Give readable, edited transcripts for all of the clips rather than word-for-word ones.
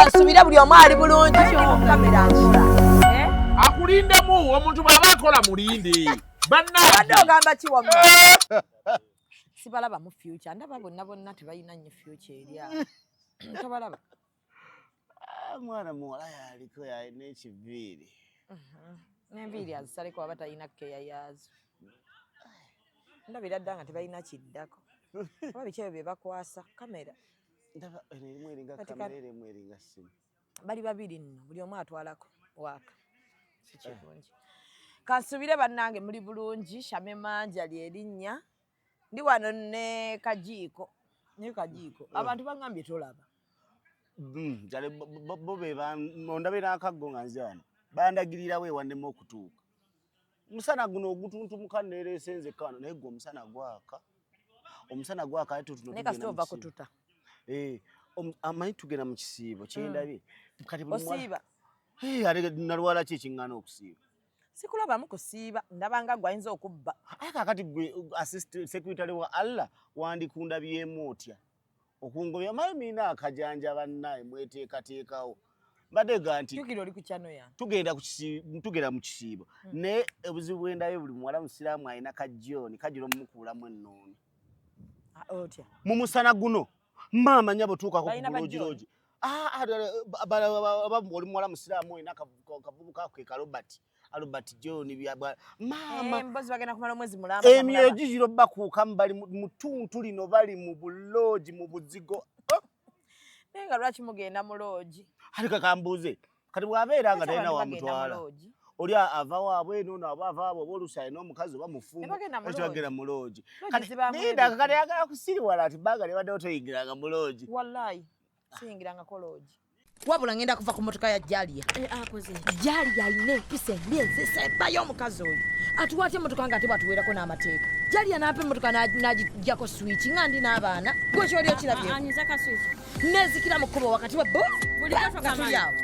kansubire buli omu ali bulungi kamera nkola akulindemu omuntu bw'aba akola mulinde wadde ogamba kiwamma sibalaba mu future ndaba bonna tebalina nnyo future eri awo tobalaba mwana muwala yaliko yalina ekiviiri n'enviiri azisaleko waba talina keya yaazo ndabira dda nga tebalina kiddako oba biki ebyo bye bakwasa kamera ndaba erimu eringa kamera erimu eringa simu bali babiri nno buli omu atwalako waaka si kirungi kansubire bannange muli bulungi Shame Manja lyerinnya ndi wano ne kajiiko abantu bangambye tolaba jale bo be ondabira akaggo nga nzana bandagirira we wannemu okutuuka musana guno ogutuntumuka neresenze kano naye gwe omusana gwaka tutuno ne kasitova kututa amanyi tugenda mu kisiibo kyendabye kati osiiba ale nalwala ki ekiŋŋaana okusiiba sikulabamu kusiiba ndabanga gwayinza okubba aye kakati gwe assistant secretary wa Allah wandikundabyemu otya okungobya mayi mina akajanja bannaye mweteekateekawo mbadde nti tukiro oli ku channel ya tugenda mu kisiibo ne obuzibu bwendayo buli muwala musiraamu alina kajjooni kajira omukuulamu ennooni otya mu musana guno maama nyabo tuukako ku buloogirogi oli muwala musiraamu olina akavubuka ke Albert John byabwa mama mbozi bagenda kumala omwezi mulamba emyoyo gijiro bakuukamu bali mu tuntu lino bali mu buloogi mu buzigo nenga lwaki mugenda mu loogi alika kambuuze kati bwabeera nga talina wamutwala oli ava waabwe eno nabo ava waabwe olusayi n'omukazi oba mufumu ekibagenda mu loogi kati ayagala kusiriwala ati baga libaddewo toyingiranga mu loogi wallahi siyingirangako loogi wabula ngenda kuva ku motoka ya Jalia akoze Jalia ayina empisa emyezi esembayo omukazi oyo atuwaate emotoka nga ate bwatuweerako n'amateeka Jalia n'apa emotoka n'agijjako switch nga ndi n'abaana gwe kyoli okirabye nezikira mu kkubo wakati wa bo buli katulyawo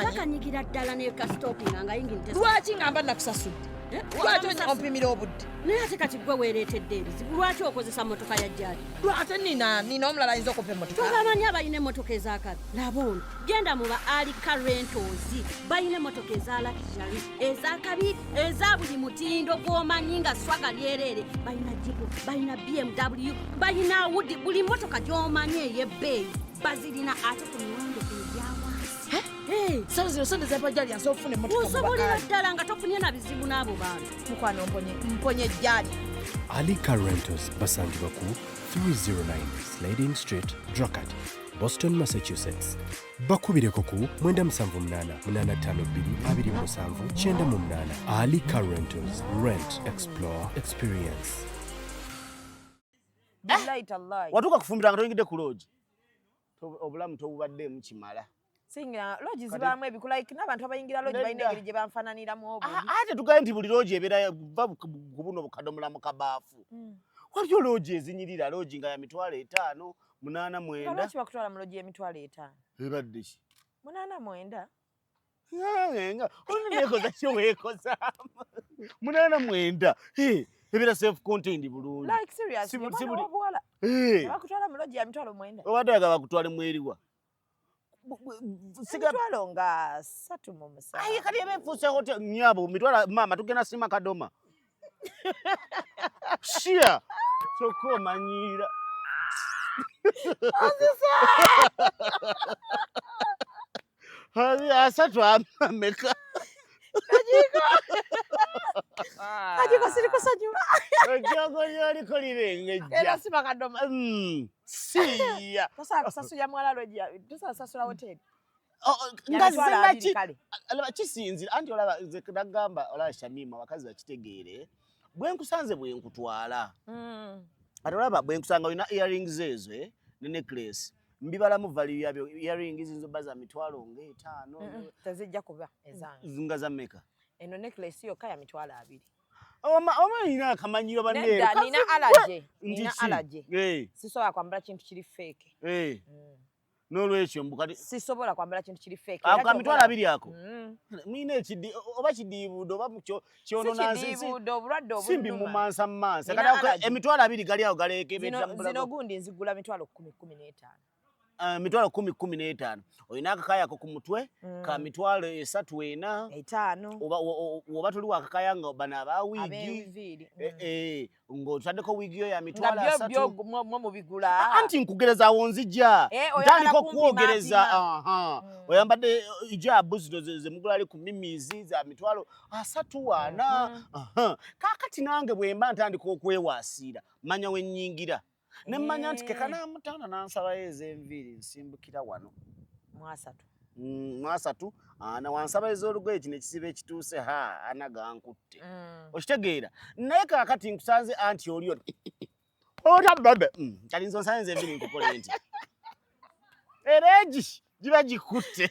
akanyigira ddala ne kastopinga nga yingirite lwaki ngamba nakusasudde lwaki ompimira obudde naye ate kati gwe weereetedde ebizibu lwaki okozesa motoka ya Jalia lwate nina omulala ayinza okupa emotoka tobamanyi abalina emmotoka ezakabi laba ono genda mu ba Alika Rentals balina emmotoka eza luxury ezakabi eza buli mutindo gw'omanyi nga swaga lyereere balina jipu balina BMW balina Audi buli mmotoka gy'omanyi ey'ebbeeyi bazirina ate ku miwendo egyawansi sawa zino sonde zapa Jalia nsobola okufuna emmotoka osobolera ddala nga tofunye na bizibu n'abo bantu mukwano mponye Jalia Alika Rentals basangibwa ku 309 Sliding Street, Dracut, Boston, Massachusetts. Bakubireko ku 978-852-277. Alika Rentals. Rent, explore, experience. watuuka kufumbira nga toyingidde ku loogi obulamu tobubadde mukimala singira loogi zibaamu ebikulike n'abantu abayingira loogi balina engeri gye banfaananiramu obubi ate tugaye nti buli loogi ebeera va ku buno bukadomola mu kabaafu waliyo loogi ezinyirira loogi nga ya 5,000 89 lwaki bakutwala mu loogi y'emitwalo 5 ebadde ki 89 nga olinaekoza kyo weekoza 89 ebeera self contained bulungi like serious mwana w'obuwala bakutwala mu loogi ya 9 obadde yaga bakutwale mweriwa emitwalo nga 3 mu 7 aye kati ebeefuuse hotel nyabo mitwala mama tugenda sima kadoma shia soko manyira asatu ameka Kajiko siri kusanyuma ojogo yoliko lirengejja era sima kadoma siya tosasula mwala loogi tosasula hoteli alaba kisinzira anti olaba nze nagamba olaba Shamima abakazi bakitegeere bwenkusanze bwenkutwala ate olaba bwenkusanga olina earrings ezo ne necklace mbibalamu value yabyo earrings zinzo baza 5,000 tezijja kuba ezange zinga za meka eno necklace yokka ya 2,000 oma ina akamanyiro banne nina allergy sisobola kwambala kintu kiri fake n'olwekyo mbukati sisobola kwambala kintu kiri fake ako ka 2,000 ako mwine ekidi oba kidiibudo oba kyononansi obulwadde simbi mu mansa kati 2,000 gali awo galeekebeza zino gundi nzigula 10,015 mitwalo 10-15 olina akakaya ko ku mutwe ka mitwalo 3-4 oba tuli wakakaya nga bana ba wigi ng'otaddeko wigi yo ya mitwalo 3 anti nkugereza awo nzija ntandika okwogereza oyambadde ijabu zino ze mugula ali ku mimizi za mitwalo 3-4 kakati nange bwe mba ntandika okwewasiira manya we nnyingira ne mmanya nti kekanamutaana nansaba ez'enviiri nsimbukira wano mwasatu na wansaba ez'olugoye kino ekisiba ekituuse ana gankutte okitegeera naye kakati nkusanze anti oli otabbabe kalinzo nsanze ez'enviiri nkukole nti era egi giba gikutte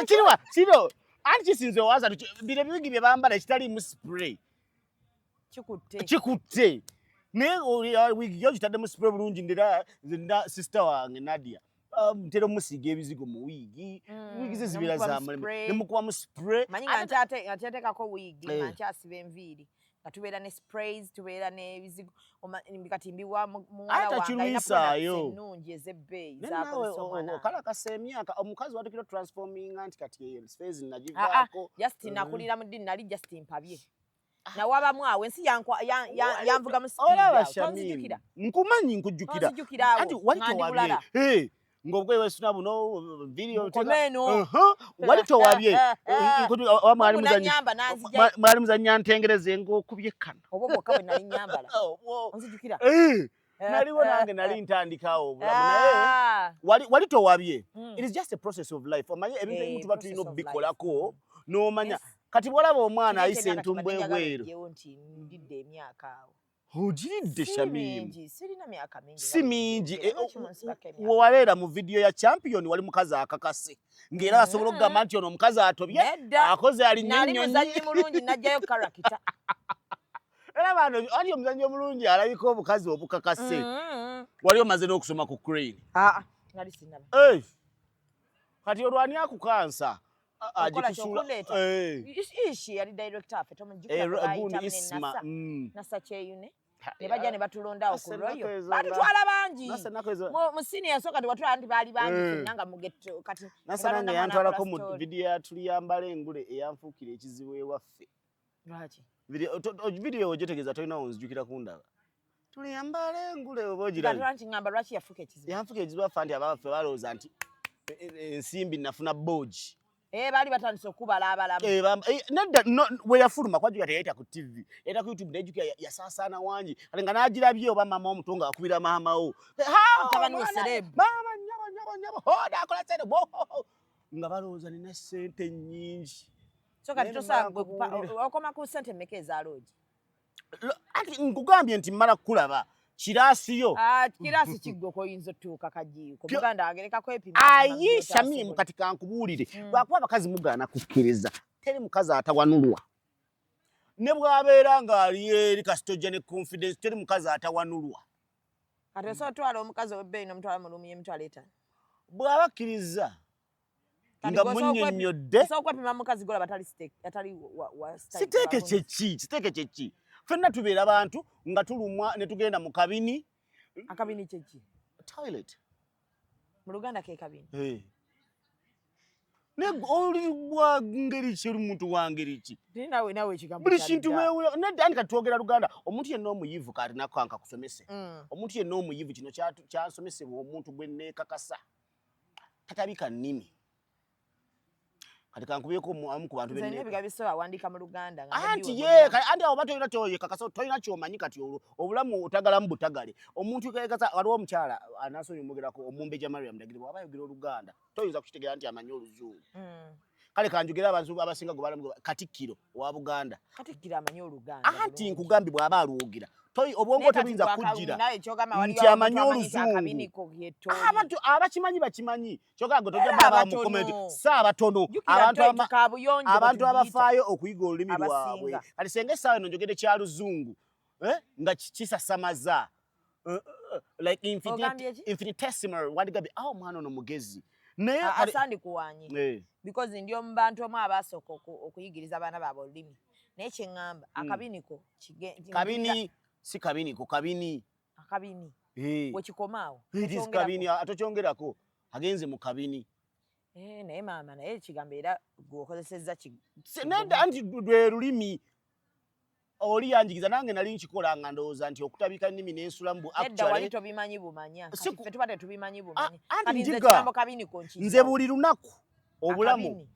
kiriwa kiro anti kisinze owasatu bino bibigi bye bambala ekitaliimu spray kikutte naye wigi yo kitaddemu spray bulungi ndera sister wange Nadia ntera omusiiga ebizigo mu wigi ze zibeera za mulema ne mukubamu spray manyi nga nkyateekako wigi nga nkyasiba enviiri nga tubeera ne sprays tubeera n'ebizigo kati mbiwa muwala wange alina ennungi ez'ebbeeyi okalakasa emyaka omukazi watukira transforming anti kati space nagivaako Justin akulira mu ddiini nali Justin Pabye nawabamu awo ensi yanvuga mu tonzijukira nkumanyi nkujjukira anti wali towabye ng'obugwe wesuna buno video wali towabye mwali muzannya ntengereze ng'okubye kana obwo bwokka bwe nali nyambala onzijukira naliwo nange nali ntandikawo obulamu naye wali towabye it is just a process of life omanye ebintu ebimu tuba tulina obikolako n'omanya kati bwolaba omwana ayise entumbu ebweru ndidde emyaka awo ogiridde Shamimu sirina myaka mingi si mingi wabeera mu video ya champion wali mukazi akakase ng'era asobola okugamba nti ono omukazi atobye akoze alinnyo nali muzannyi mulungi najjayo karakita era bano ali omuzannyi omulungi alabika obukazi obukakase wali omaze n'okusoma ku crane nali sinaba kati olwani akukansa ishi yali director affe tomujjukira Isma nasa kyeyune ne bajja ne batulondawo ku royo batutwala bangi mu senior yasooka tewatwala nti baali bangi fenna nga mugetto kati nasa nange yantwalako mu video yatuliyambala engule eyanfuukira ekizibu ewaffe lwaki video ogyetegeeza tolina onzijukira kundaba tuliyambala engule oba ogirabye nti ngamba lwaki yafuuka ekizibu yanfuuka ekizibu affe nti abaffe balowooza nti ensimbi nafuna boogi baali batandise okubala abalamu nedda we yafuluma kwajja teyayita ku TV yayita ku YouTube nejjukira yasaasaana wangi kale nga n'agirabye oba maama omuto nga akubira maama wo mutabani we serebu maama nyabo hoda akola sente nga balowooza nina ssente nnyingi so kati tosaagwe okoma ku ssente mmeka ezaaloogi anti nkugambye nti mmala kukulaba kirasiyo kirasi kiggoko oyinza otuuka kajiiko Buganda agerekako epima ayi Shamimu kati kankubuulire lwakuba abakazi mugaana kukkiriza teri mukazi atawanulwa ne bw'abeera ng'ali eri kasitoja ne confidence teri mukazi atawanulwa kati osobola otwala omukazi ow'ebbeeyi n'omutwala mu luumu y'emitwalo 5 bw'abakkiriza nga munnyonnyodde osobola okwepima mukazi golaba atali siteeke kyeki fenna tubeera bantu nga tulumwa ne tugenda mu kabini akabini kyeki toilet mu Luganda ke kabini ne oli wa ngeri ki oli muntu wa ngeri ki nawe ekigambo buli kintu weewula nedda andi kati twogera Luganda omuntu yenna omuyivu kati nako ankakusomese omuntu yenna omuyivu kino kyasomesebwa omuntu gwe neekakasa tatabika nnimi kati kankubiyeko amu ku bantu benne ebigabiso awandiika mu Luganda anti awo batolina toyekakasa tolina kyomanyi kati obulamu otagalamu butagale omuntu kekasa waliwo omukyala anasonyi omugerako Omumbeja Mariam Dagiri bw'aba ayogera Oluganda toyinza kukitegera nti amanyi Oluzungu kale kanjogera abantu abasinga gwe balamu Katikkiro owa Buganda Katikkiro amanyi Oluganda anti nkugambye bw'aba alwogera obwongo tebuyinza kujjira nti amanyi Oluzungu abantu abakimanyi bakimanyi kyokka gwe tojja baba mu komenti saabatono abantu abafaayo okuyiga olulimi lwabwe kati senga essaawa eno njogedde kya Luzungu nga kisasamaza like infinitesimal wandigambye mwana ono mugezi naye asandi kuwanyi because ndi omu bantu omu abasooka okuyigiriza abaana baabwe olulimi naye kyeŋŋamba akabiniko kabini si kabiniko kabini akabini wekikomaawo kabini atokyongerako agenze mu kabini naye maama naye ekigambo era gwokozesezza anti lwe lulimi oli yanjigiza nange nali nkikola nga ndowooza nti okutabika nnimi n'ensulamu edda wali tobimanyi bumanya ffe tuba tetubimanyi bumanya anti njiga nze buli lunaku obulamu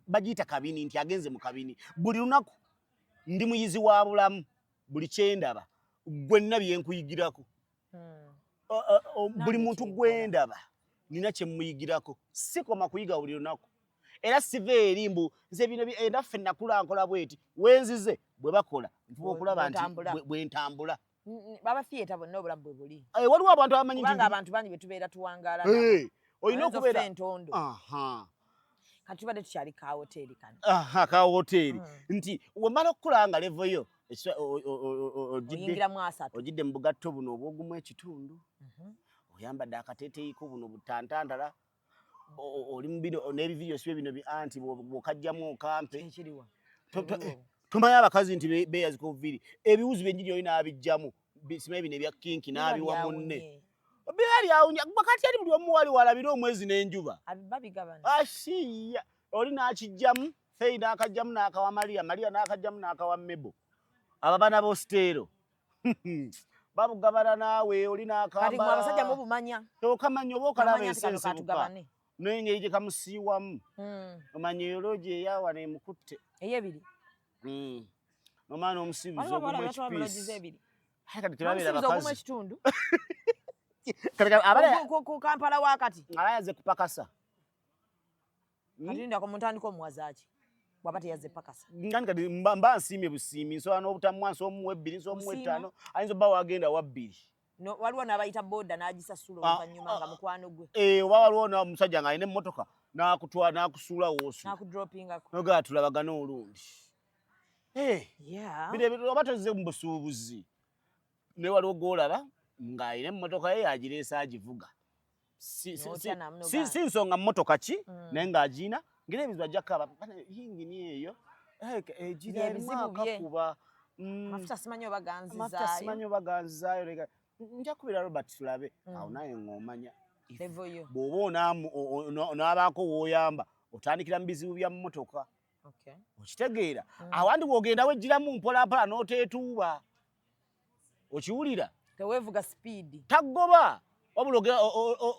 bagiyita kabini nti agenze mu kabini buli lunaku ndi muyizi wa bulamu buli kyendaba gwenna byenkuyigirako buli muntu gwendaba nina kyemuyigirako sikoma kuyiga buli lunaku era siva eri mbu nze bino naffe nakula nkola bweti wenzize bwe bakola nfuba okulaba nti bwentambula babafiyeta bonna obulamu bwe buli waliwo abantu abamanyi kubanga abantu bangi betubeera tuwangaala olina okubeera entondo kati tubadde tukyali ka hoteri kano ka hoteri nti wemala okukula nga levo yo oyingiramu asatu ogidde mu bugatto buno obwogumu ekitundu oyambadde akateeteeyiko buno butantantala oli mu bino n'ebividiyo sibe bino anti bw'okajjamu okampe tomanyi abakazi nti beeyazika obuviri ebiwuzi byenjiri oli n'abijjamu simanyi bino ebya kinki n'abiwa munne byaliawunya kati ati buli omu wali walabira omwezi n'enjuba ashiya oli n'akijjamu feyi n'akajjamu n'akawa mariya n'akajjamu n'akawa mebo abaana b'ositeero babugabana naawe oli n'akambala abasajja mubumanya okamanya oba okalaba ensensebuka n'engeri gye kamusiiwamu omanya eologi eyawa nemukutte ey'ebiri omwana omusibizi ogumu ekipiisi kati tebabeera bakazi ku Kampala wakati abayaze kupakasa kati ndako muntandika omuwazaaki bwaba teyaze pakasa ngani kati mba nsiimye busiimi nsobola n'obutamwa nsomuwa ebbiri nsomuwa etaano ayinza obba wagenda wa bbiri waliwo n'abayita boda n'agisasula oluvannyuma nga mukwano gwe oba waliwo n'omusajja ng'alina emmotoka n'akusuula woosu n'akudropingako nogaa tulabagana olundi oba toze mu busuubuzi ne waliwo gw'olaba ng'alina emmotoka ye yagireesa agivuga si nsonga mmotoka ki naye ng'agiina ngera ebizibu ajja kaba yingini eyo egira akakuba amafuta simanyi oba ganzizaayo nja kubira Robert tulabe awo naye ng'omanya bw'oba onaabaako w'oyamba otandikira mu bizibu bya mmotoka okitegeera awandi bw'ogenda wejjiramu mpolampola n'oteetuuba okiwulira teweevuga sipiidi taggoba wabula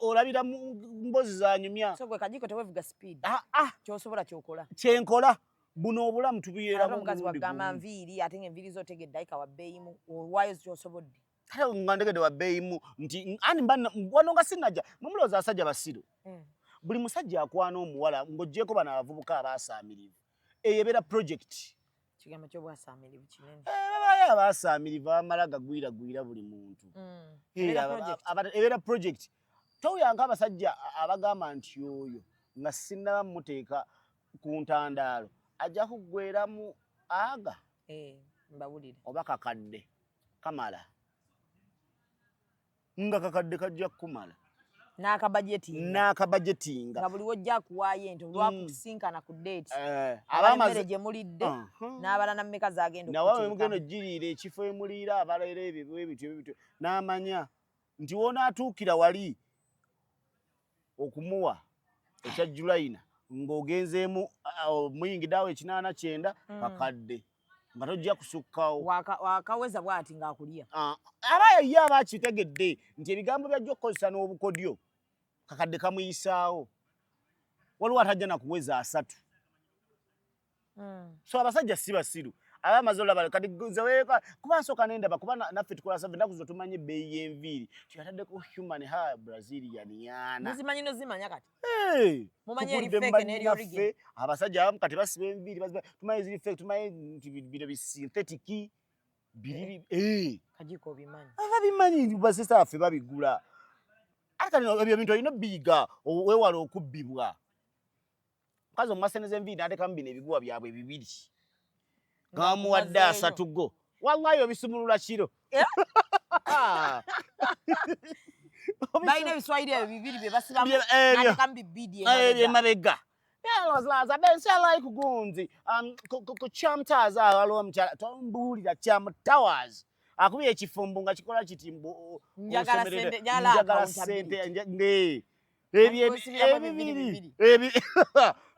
olabira mbozi zanyumya so gwe kajiko teweevuga sipiidi kyosobola kyokola kyenkola buno obulamu tubuyeeramu omukazi wagamba nviiri ate ng'enviiri zootegedde ayika wa bbeeyimu olwayo kyosobodde kale nga ndegedde wa bbeeyimu nti ani wano nga sinajja mumulowooza abasajja basiru buli musajja akwana omuwala ng'oggyeko bano abavubuka abaasaamirivu eyo ebeera projekiti kigambo ky'obwasaamirivu kinene babayo abaasaamirivu abamala gagwiragwira buli muntu ebeera projekiti toyanka abasajja abagamba nti oyo nga sinnaba muteeka ku ntandaalo ajja kuggweramu aga mbawulire oba kakadde kamala nga kakadde kajja kumala n'akabajetinga nga buli wojja akuwaayo ente olwakusinkana ku deeti abamere gye mulidde n'abala na mmeka zagenda nawe mugendo giriira ekifo emuliira abalaira ebyo n'amanya nti wonaatuukira wali okumuwa ekya Julayina ng'ogenzeemu muyingiddeawo 89 kakadde nga tojja kusukkawo wakaweza bw'ati ng'akulya aba ye abakitegedde nti ebigambo byajja okukozesa n'obukodyo kakadde kamuyisaawo waliwo atajja nakuweza 3 so abasajja si basiru abamaze olaba kati nzeweeka kuba nsooka n'endaba kuba naffe tukola save ennaku zo tumanyi ebbeeyi y'enviiri tuyataddeko human hair Brazilian yana muzimanyi nozimanya kati mumanyi erifeke n'eryoriginal abasajja abamu kati basiba enviiri tumanyi ziri feke tumanyi nti bino bisynthetic biri kajiko obimanyi ababimanyi basista baffe babigula ate kati ebyo bintu olina biyiga weewala okubbibwa mukazi omumaseneza enviiri n'atekamu bino ebiguwa byabwe 2 gamuwadde 3 go wallahi obisumulula kiro balina ebiswayiri ebyo 2 bye basibamu n'atekamu bibidi emabega yalozlaza bensalayi kugunzi kuchamtaza waliwo omukyala tombuulira Cham Towers akubye ekifumbu nga kikola kiti njagala sente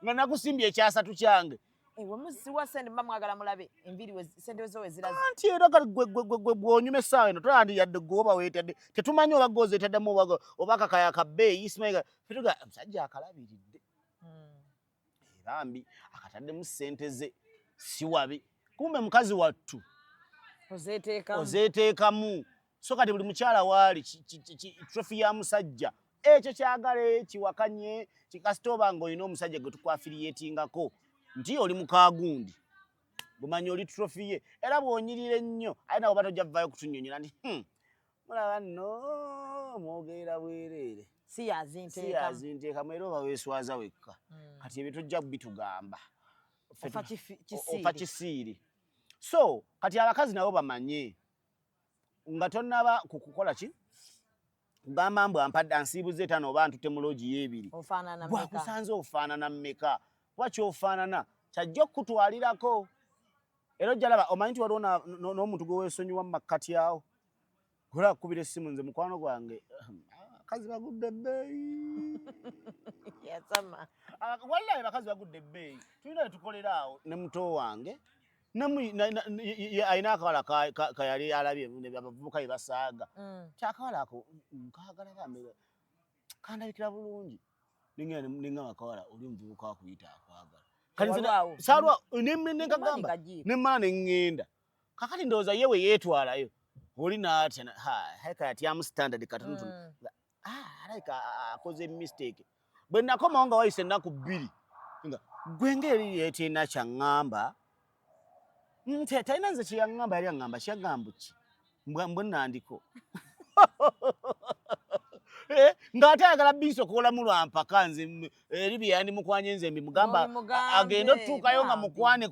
nga nakusimbye ekyasatu kyange wemuziwa sente mba mwagala mulabe enviri sente zo wezirazi anti era gwe bwonyuma essaawa eno tolandi yadde gwoba weetadde tetumanyi oba goza etaddemu oba kakaya kabbeeyi ismail fetuga omusajja akalabiridde erambi akataddemu sente ze si wabi kumbe mukazi wattu ozeeteekamu so kati buli mukyala waali trofi ya musajja ekyo kyagala kiwakanye kikasita oba ng'olina omusajja gwe tukwafiriyetingako nti oli mukaagundi bumanyi oli trofi ye era bw'onyirira ennyo alina oba tojja vaayo kutunnyonnyola nti mulaba nno mwogerera bwereere si yazinteekamu era oba weeswaza wekka kati ebyo tojja bitugamba ofa kisiiri so kati abakazi nabo bamanye nga tonnaba kukukola ki kugamba mbw ampadde ansiibuze etaano oba ntute mu loogi y'ebiri bwakusanze ofaanana mmeka bwaki ofaanana kyajja okutwalirako era ojja laba omanyi nti waliwo n'omuntu gwe weesonyiwa mu makkati awo gula akubira essimu nze mukwano gwange abakazi bagudde ebbeeyi wallahi bakazi bagudde ebbeeyi tulina wetukolera awo ne muto wange alina akawala kayali alabye abavubuka bye basaaga kyakawala ako nkagala bambe kandabikira bulungi ninga akawala oli muvubuka wakuyita akwagala salwa nenkagamba nemmala neŋŋenda kakati ndowooza ye we yeetwalayo oli naatya kati amu standard katonotono alayika akoze mistake bwe nakomawo nga wayise ennaku 2 nga gwe ngeri yeetina kyaŋŋamba talina nze kyeyaŋŋamba yali aŋŋamba kyagamba ki mbwe nandiko ng'ate ayagala biisi okukolamu lwampaka nze eri bye yandimukwanye nze mbimugamba agenda otutuukayo nga mukwane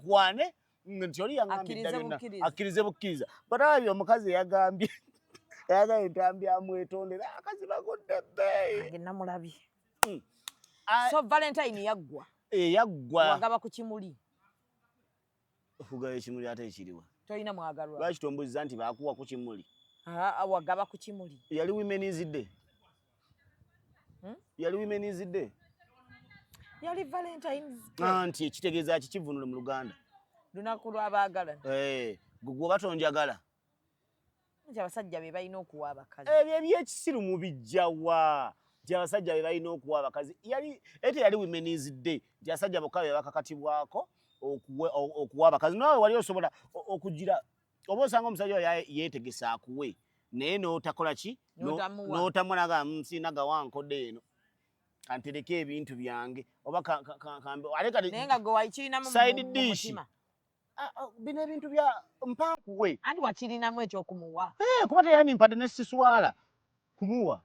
nti oli yaŋŋambidda byonna akkirize bukkiriza batalabye omukazi yagambye ayagala entambi amwetondera akazi bagudde ebbeeyi namulabye so valentine yaggwa wagaba ku kimuli okugaba ekimuli ate ekiriwa tolina mwagalwa lwaki tombuuziza nti baakuwa ku kimuli wagaba ku kimuli yali women's day yali women's day yali valentines anti ekitegeeza kikivunule mu Luganda lunaku lw'abaagalana gwe oba tonjagala nti abasajja be balina okuwa abakazi ebyo ebyekisiru mu bijjawa nti abasajja be balina okuwa abakazi ete yali women's day nti abasajja bokka be bakakatibwako okuwa abakazi nawe wali osobola okugira oba osanga omusajja oyo yeetegesa akuwe naye n'otakola ki n'otamulaga nsinaga wankodde eno kantereke ebintu byange oba naye nga gwe wakirinamu side dish bino ebintu bya mpankuwe andi wakirinamu ekyokumuwa kuba teyanimpadde nesiswala kumuwa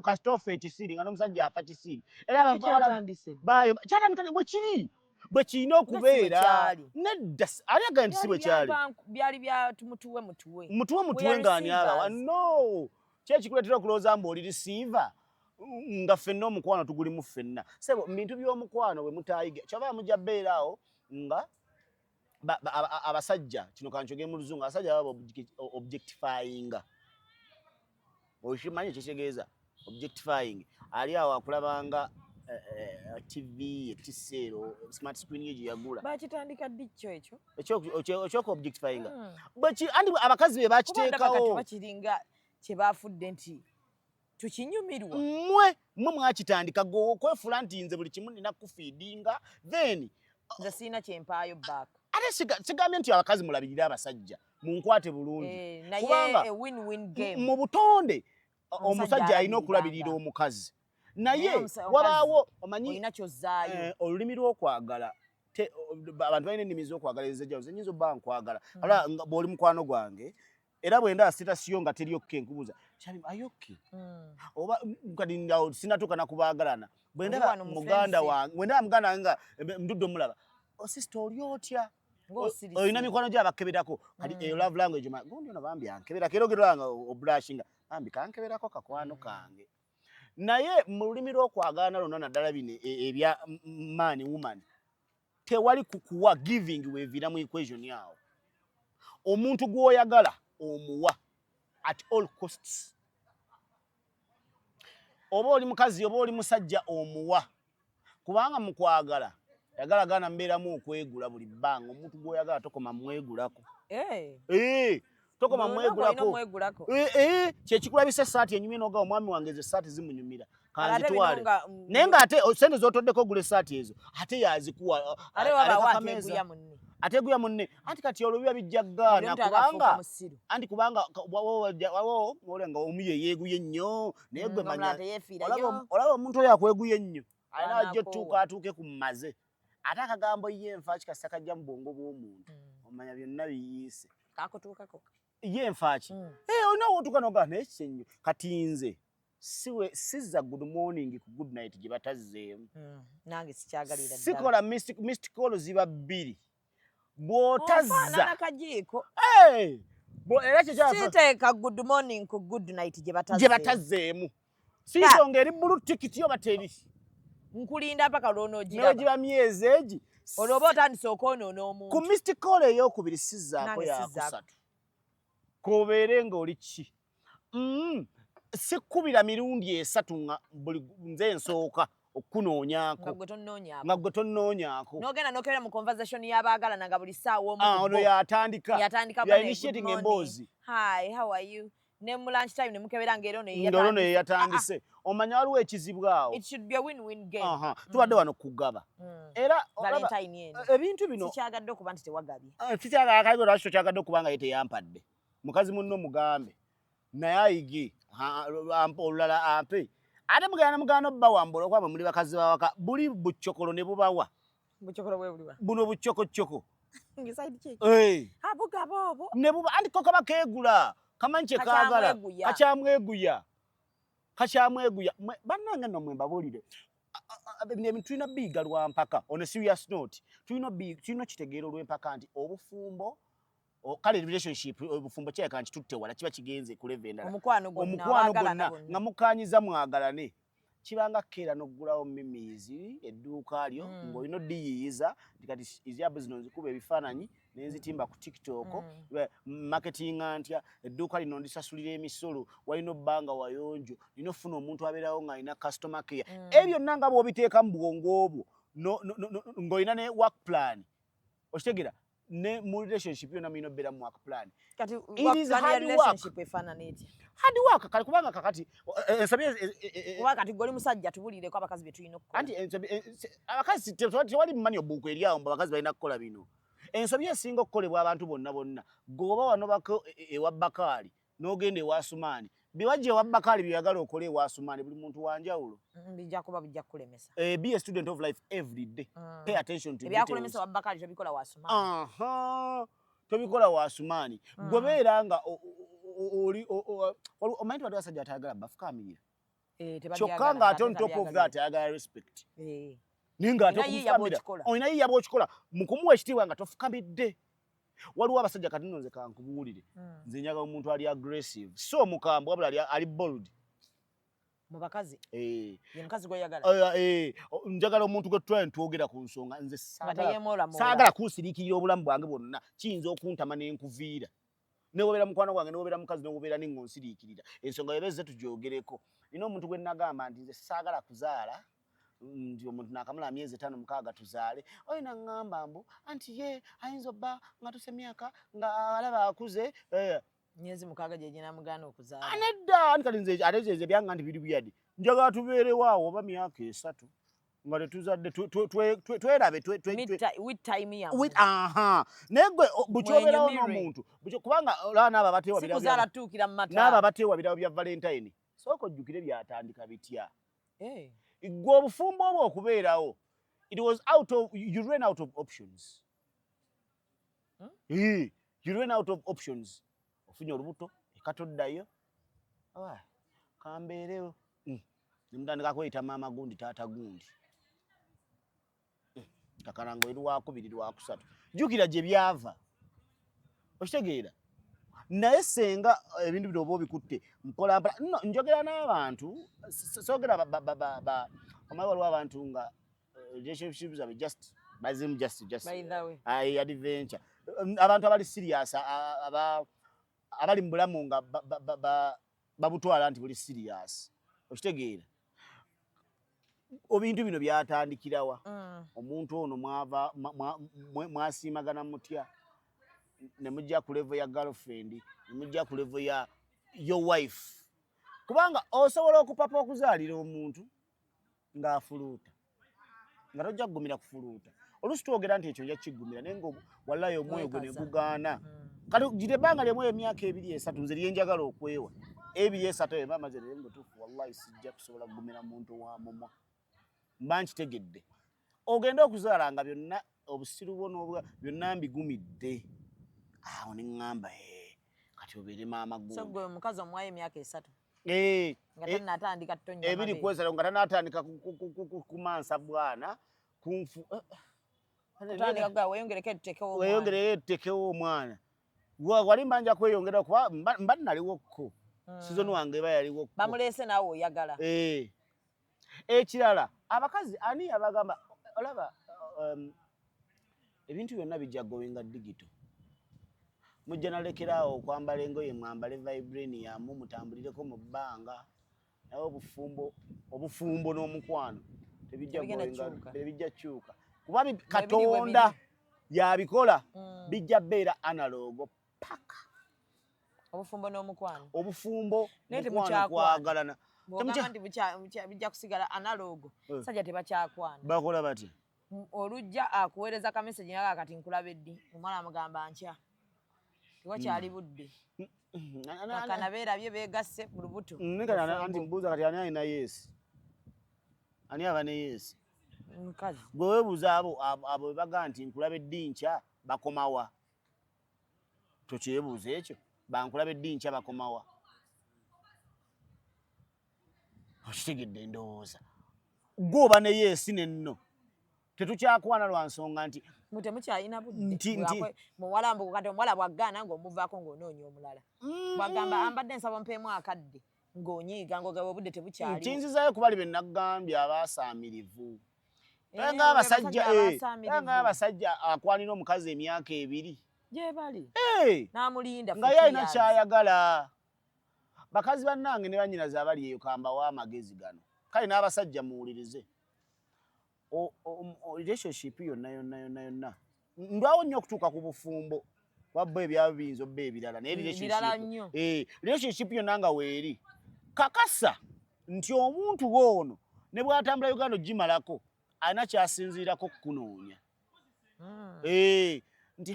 kasita ofa ekisiiri nga n'omusajja afa kisiiri era kyatandika bwe kiri bwe kirina okubeera nedda aliaga nti si bwe kyali byali bya mutuwe mutuwe ng'ani abawa no kyekikuleetera okulowooza mbu oli receiver nga ffenna omukwano tugulimu ffenna sebo bintu by'omukwano bwe mutayiga kyova mujja beeraawo nga abasajja kino kankyogere mu luzungu abasajja baba objectifyinga okimanyi ekitegeeza objectifying ali awo akulabanga TV ekiseero smart screen ye gye yagula bakitandika ddi kyo ekyoku objectifyinga andi abakazi be bakiteekawo bakiringa kye bafudde nti tukinyumirwa mmwe mwakitandika gwe okwefuula nti nze buli kimu nina kufiidinga then nze siina kyempaayo back ate sigambye nti abakazi mulabirire abasajja munkwate bulungi naye mu butonde omusajja alina okulabirira omukazi naye wabaawo omanyi olulimi lw'okwagala abantu balina ennimi z'okwagala ezejjawo zenyinza obba nkwagala bw'oli mukwano gwange era bwenda sitasiyo nga teriyokka enkubuuza ayokke oba kati sinatuuka nakubaagalana bwendaba muganda wange nga ndudde omulaba osisita oli otya olina mikwano gy'abakeberako kati eyo love language gundi ono bambi ankeberako era ogeranga obulashinga bambi kankeberako kakwano kange naye mu lulimi lw'okwagana lonna naddala bino ebya man woman tewali kukuwa giving weeviira mu equation yawo omuntu gw'oyagala omuwa at all costs. Oba oli mukazi oba oli musajja omuwa kubanga mukwagala yagala gana mbeeramu okwegula buli bbanga omuntu gw'oyagala tokoma mwegulako. Tokoma mwegulako. Kyekikulabisa essaati enyumye n'oga omwami wange ezo essaati zimunyumira kanzitwale naye ng'ate sente z'otoddeko ogula essaati ezo ate yazikuwa ateguya munne anti kati olwo biba bijja ggaana kubanga wawo nga omu ye yeeguye ennyo naye gwe manya olaba omuntu oyo akweguye ennyo alina ajja ottuuka atuuke ku mmaze ate akagambo ye enfa kikasa kajja mu bwongo bw'omuntu omanya byonna biyiise ye enfa ki olina wootuuka noga naye kisenyo kati nze sizza good morning ku good night gye batazzeemu nange sikyagalira sikola missed call ziba bbiri bw'otazza nakajiiko era siteeka good morning ku good night gye batazzeemu sinsonga eri blue ticket yo bateri nkulinda mpaka lw'onoogiraba n'ogiba myezi egi olwoba otandise okwonoona omuntu ku missed call ey'okubiri sizzaako yakusatu kobeere ng'oli ki sikkubira mirundi esatu nze nsooka okunoonyaako nga gwe tonnoonyaako n'ogenda n'okebera mu conversation y'abaagalana nga buli ssaawa ono yatandika initiating emboozi hi how are you ne mu lunch time ne mukebera ng'era ono ye yatandise omanya waliwo ekizibu awo it should be a win-win game tubadde wano kugaba era Valentine ebintu bino sikyagadde okuba nti tewagabye kikyagalakaligo lwaki kyagadde okuba nga ye teyampadde mukazi munno mugambe naye ayige olulala ampe ate mugenda muganda obba wambula okwaba muli bakazi bawaka buli buccokolo ne bubawa buno buccokocoko abugaboobo ne buba anti ko kaba keegula kamanyi kyekaagala kakyamweguya bannange nno mwe mbabuulire ebintu tulina biyiga lwa mpaka on a serious note tulina kitegeero olw'empaka nti obufumbo kale relationship obufumbo kyeka nti tutte wala kiba kigenze ku level endala omukwano gonna nga mukanyiza mwagalane kibanga keera n'oggulawo mimizi edduuka lyo ng'olina oddiyiyiza kati izyabu zino nzikuba ebifaananyi nenzitimba ku TikTok marketing ntya edduuka lino ndisasulira emisolo walina obbanga wayonjo lina ofuna omuntu abeerawo ng'alina customer care ebyo nanga bw'obiteeka mu bwongo obwo ng'olina ne work plan okitegera ne mu relationship yona mino bera mu work plan kati relationship efaanana etya hard work kale kubanga kakati ensabye wakati goli musajja tubulire ko abakazi betulina okukola anti abakazi tewali mmanyi obuuku eri awo abakazi balina kukola bino ensobi esinga okukolebwa abantu bonna goba wano bako ewa Bakali n'ogenda ewa Sumaani biwajja ewa Bakali byagala okole ewa Sumaani buli muntu wanjawulo bijja kulemesa be a student of life every day pay attention to byakulemesa wa Bakali tobikola wa Sumaani tobikola wa Sumaani gobeera nga omanyi tubadde basajja atayagala bafukamirira kyokka nga ate on top of that ayagala respect ninga ate okufukamira olina yiya bw'okikola mu kumuwa ekitiibwa nga tofukamidde waliwo abasajja kati nno nze kankubuulire nze njagala omuntu ali aggressive so omukambwe wabula ali bold mu bakazi ye mukazi gw'oyagala njagala omuntu gwe tutwala ntwogera ku nsonga nze saagala kunsiriikirira obulamu bwange bwonna kiyinza okuntama n'enkuviira newobeera mukwano gwange newobeera mukazi newobeera nengonsiriikirira ensonga yebezze tugyogereko nina omuntu gwe nagamba nti nze saagala kuzaala nti omuntu nakamala myezi 5-6 tuzaale olina ngamba mbu anti ye ayinza obba nga tuse myaka nga alaba akuze myezi 6 gye gina mugana okuzaala anedda anti kati nze ate ze byanga nti biri byadi njagala tubeerewaawo oba myaka 3 nga tetuzadde twerabe with time ya naye gwe bukyobeerawo n'omuntu kubanga olaba n'abo abateewa birabo bya Valentine sooka ojjukire byatandika bitya gwe obufumbo obwo okubeerawo it was you ran out of options you ran out of options ofunye olubuto ekatoddayo kambeerewo nemutandika kweyita maama gundi taata gundi kakalanga eri wakubiri lwakusatu jjukira gye byava okitegeera naye senga ebintu bino oba obikutte mpolampola no njogera n'abantu soogera omayi waliwo abantu nga relationships abe just bazimu just adventure abantu abali serious abali mu bulamu nga babutwala nti buli serious okitegeera ebintu bino byatandikirawa omuntu ono mwava mwasiimagana mutya ne mujja ku level ya girlfriend ne mujja ku level ya your wife kubanga osobola okupapa okuzaalira omuntu ng'afuluuta nga tojja kugumira kufuluuta oluusi twogera nti ekyo nja kigumira naye nga wallahi omwoyo gwe ne gugaana kati gire ebbanga lyemu emyaka 2-3 nze lyenjagala okwewa 2-3 ebamaze naye mutuufu wallahi sijja kusobola kugumira muntu wa mumwa mba nkitegedde ogenda okuzaala nga byonna obusiru bwo byonna mbigumidde awo ne ŋŋamba kati obeere maama gwo so gwe omukazi omuwayo emyaka 3 nga tanatandika ttonnya ebiri kwesala nga tanatandika kumansa bwana kunfu weyongereko tutekewo omwana wali mbanja kweyongera kuba mba naliwoko sizoni wange eba yaliwoko bamuleese naawe oyagala ekirala abakazi ani abagamba olaba ebintu byonna bijja gowenga digito mujja nalekeraawo okwambala engoye mwambale vibranium mutambulireko mu bbanga naye obufumbo n'omukwano tebijja kyuka kuba Katonda yabikola bijja beera analogo paka obufumbo n'omukwano mukwano kwagalana bijja kusigala analogo sajja tebakyakwana bakola bati olujja akuweereza ka message naga kati nkulaba eddi omwana amugamba nkya wakyali budde akana beerabye beegasse mu lubuto anti mbuuza kati ani alina yeesi ani aba ne yeesi mukazi gwe weebuuza abo bebaga nti nkulaba eddi nkya bakomawa tokyebuuza ekyo bankulaba eddi nkya bakomawa okitegedde ndowooza gwe oba ne yeesi nenno tetukyakwana lwa nsonga nti mutemukyalina budde muwala mbu kati omuwala bwaggaana ng'omuvaako ng'onoonya omulala bwagamba ambadde nsaba mpeemu akadde ng'onyiiga ng'ogaba obudde tebukyaliwo kinzizayo kubali be naggambye abaasaamirivu nga abasajja akwanira omukazi emyaka 2 gye bali n'amulinda nga ye alina kyayagala bakazi bannange ne bannyinaze abali eyo kambawa amagezi gano kale n'abasajja muwulirize relationship yonna ndwawo nnyo okutuuka ku bufumbo wabba ebyabo biyinza obba ebirala naye relationship yonna nga weeri kakasa nti omuntu woono ne bw'atambula Uganda ogimalako alina kyasinziirako kukunoonya nti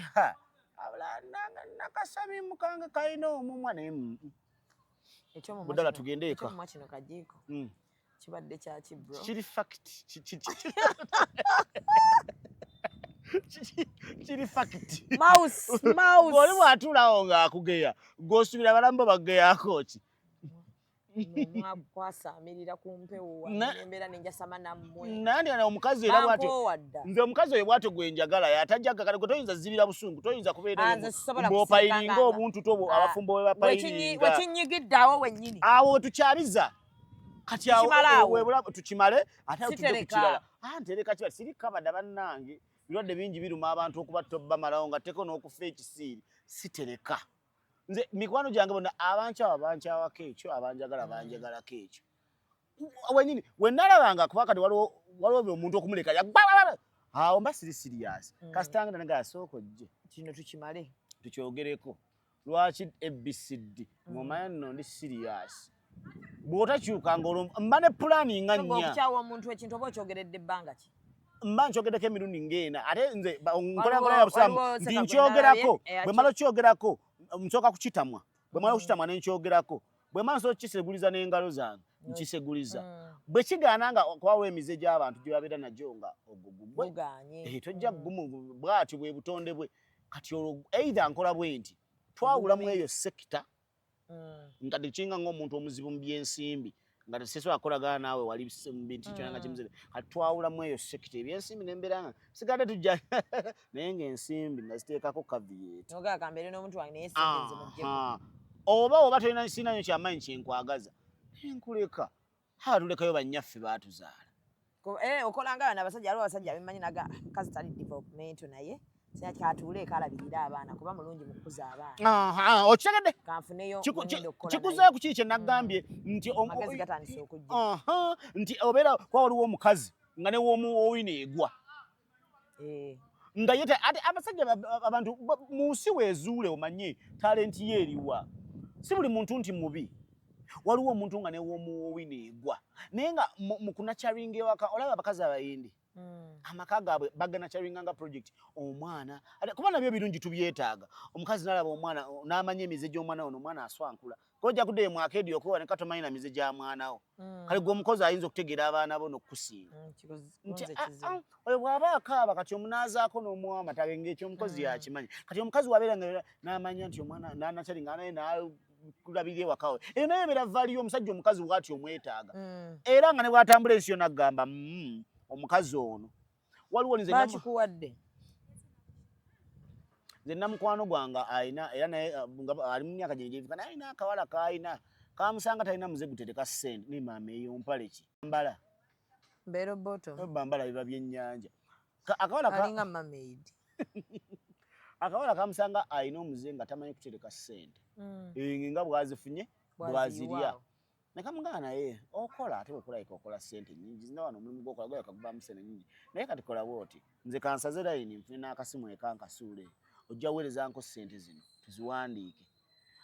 nakasami mukange kalina omumwa naye buddala tugende eka kibadde kyaki bro kiri fact kiri fact mouse oli bw'atuulawo ng'akugeya g'osubira balambo bageyako ki mwakwasamirira ku mpewo embeera nenjasama nammwe nandi omukazi era bwatyo nze omukazi oyo bwatyo gwe njagala yatajjaga kale gwe toyinza zibira busungu toyinza kubeera bw'opayiringa obuntu tobo abafumbo bwe bapayiringa wekinyigiddeawo wennyini awo tukyaliza kati awo tukimale ate tutudde ku kirala ntereka kibala sirikabada bannange birwadde bingi biruma abantu okuba tobbamalawo nga teko n'okufa ekisiiri sitereka nze mikwano gyange bonna abankyawako ekyo abanjagala banjagalako ekyo wenyini wenalabanga kuba kati waliwo omuntu okumuleka awo mba siri sirias kasitange nange asooka ojje kino tukimale tukyogereko lwaki ABCD mumanya nno ndi sirias bw'otakyukanga olwo mba ne pulaninga nnya okukyawa omuntu ekintu oba okyogeredde ebbanga ki mba nkyogeddeko emirundi ng'ena ate nze nkola ya busiramu nti nkyogerako bwe mala okyogerako nsooka kukitamwa bwe mala okukitamwa ne nkyogerako bwe mala nsobola okukiseguliza n'engalo zange nkiseguliza bwe kigaana nga kubawo emize gy'abantu gye babeera nagyo nga ogugubwe tojja gumu bw'atyo bwe butonde bwe kati olwo either nkola bwe nti twawulamu eyo sekita nga tekinga ng'omuntu omuzibu mu byensimbi nga tesesobola kukolagana naawe wali mu bintu kyonna nga kimuzire kati twawulamu eyo sekita ebyensimbi nembeera nga sigadde tujja naye ng'ensimbi nga ziteekako kaviyeeti oba tolina sinanyo kyamaanyi kyenkwagaza enkuleka tulekayo bannyaffe baatuzaala okolangayo n'abasajja aliwo abasajja abimanyi naga mukazi tali development naye Kyatuule kalabirira abaana kuba mulungi mu kukuza abaana. Aha, okitegedde? Kanfuneyo kikuzeeyo ku kiki kye nagambye nti magezi gatandise okujja. aha nti obeera kwa waliwo omukazi nga ne w'owino egwa. Nga yete ate abasajja abantu mu nsi weezuule omanye talenti ye eriwa. Si buli muntu nti mubi. Waliwo omuntu nga ne w'owino egwa. Naye nga mu kunacharinga ewaka olaba abakazi abayindi. Amaka gaabwe baganacharinganga project omwana kuba nabyo birungi tubyetaaga. Omukazi nalaba omwana n'amanya emize gy'omwana ono omwana aswankula kojja kudde mu akedi okuwa ne katomanyi na mize gya mwana wo. Kale gwe omukozi ayinza okutegeera abaana bo n'okusinga. Oyo bw'aba akaaba kati omunaazaako n'omuwa amata ng'ekyo omukozi yakimanyi. Kati omukazi wabeera nga n'amanya nti omwana n'anacharinga naye kulabirira ewaka we. Eyo nayo ebeera valiyo omusajja omukazi bw'atyo omwetaaga. Era nga ne bw'atambula ensi yonna agamba omukazi ono waliwo nze bakikuwadde nze namukwano gwange ayina era naye ali mu myaka gyegyevuka naye ayina akawala kayina kamusanga talina muze gutete ssente ne maama eyompale ki mbala mbero bottom bambala biba byennyanja alinga mamaid akawala kamusanga ayina omuze nga tamanyi kutereka ssente nga bwazifunye bwazirya. Nakamugana naye okola ate okulayika okola ssente nnyingi zina wano omulimu gw'okola gwe kakubamu ssente nnyingi naye kati kola bwoti nze kansaze layini nfune n'akasimu eka nkasuule ojja weerezanko ssente zino tuziwandiike.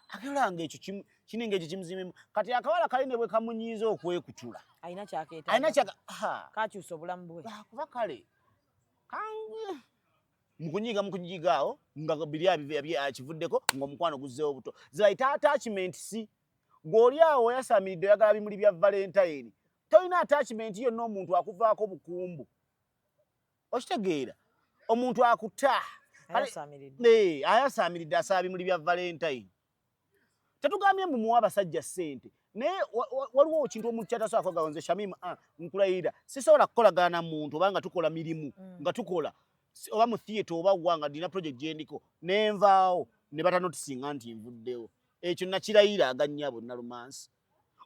Akeolanga ekyo kininga ekyo kimuzimemu kati akawala kali ne bwe kamunyiiza okwekutula ayina kyakeeta ayina kyaka kakyusa obulamu bwe kuba kale kange mukunyiga awo nga biri akivuddeko ng'omukwano guzzeewo buto zibayita attachment si gw'oli awo oyasamiridde oyagala bimuli bya Valentine tolina attachment yonna omuntu akuvaako bukumbu. Okitegeera omuntu akuta ayasamiridde asaba bimuli bya Valentine. Tetugambye mumuwa abasajja ssente naye waliwo ekintu omuntu kyatasobola kwagala nze Shamima nkulayira sisobola kukolagana na muntu oba nga tukola mirimu nga tukola oba mu theatre oba wanga ndina project gyendiko nenvaawo ne batanotisinga nti nvuddewo. Ekyo nakirayira aganya bonna lumansi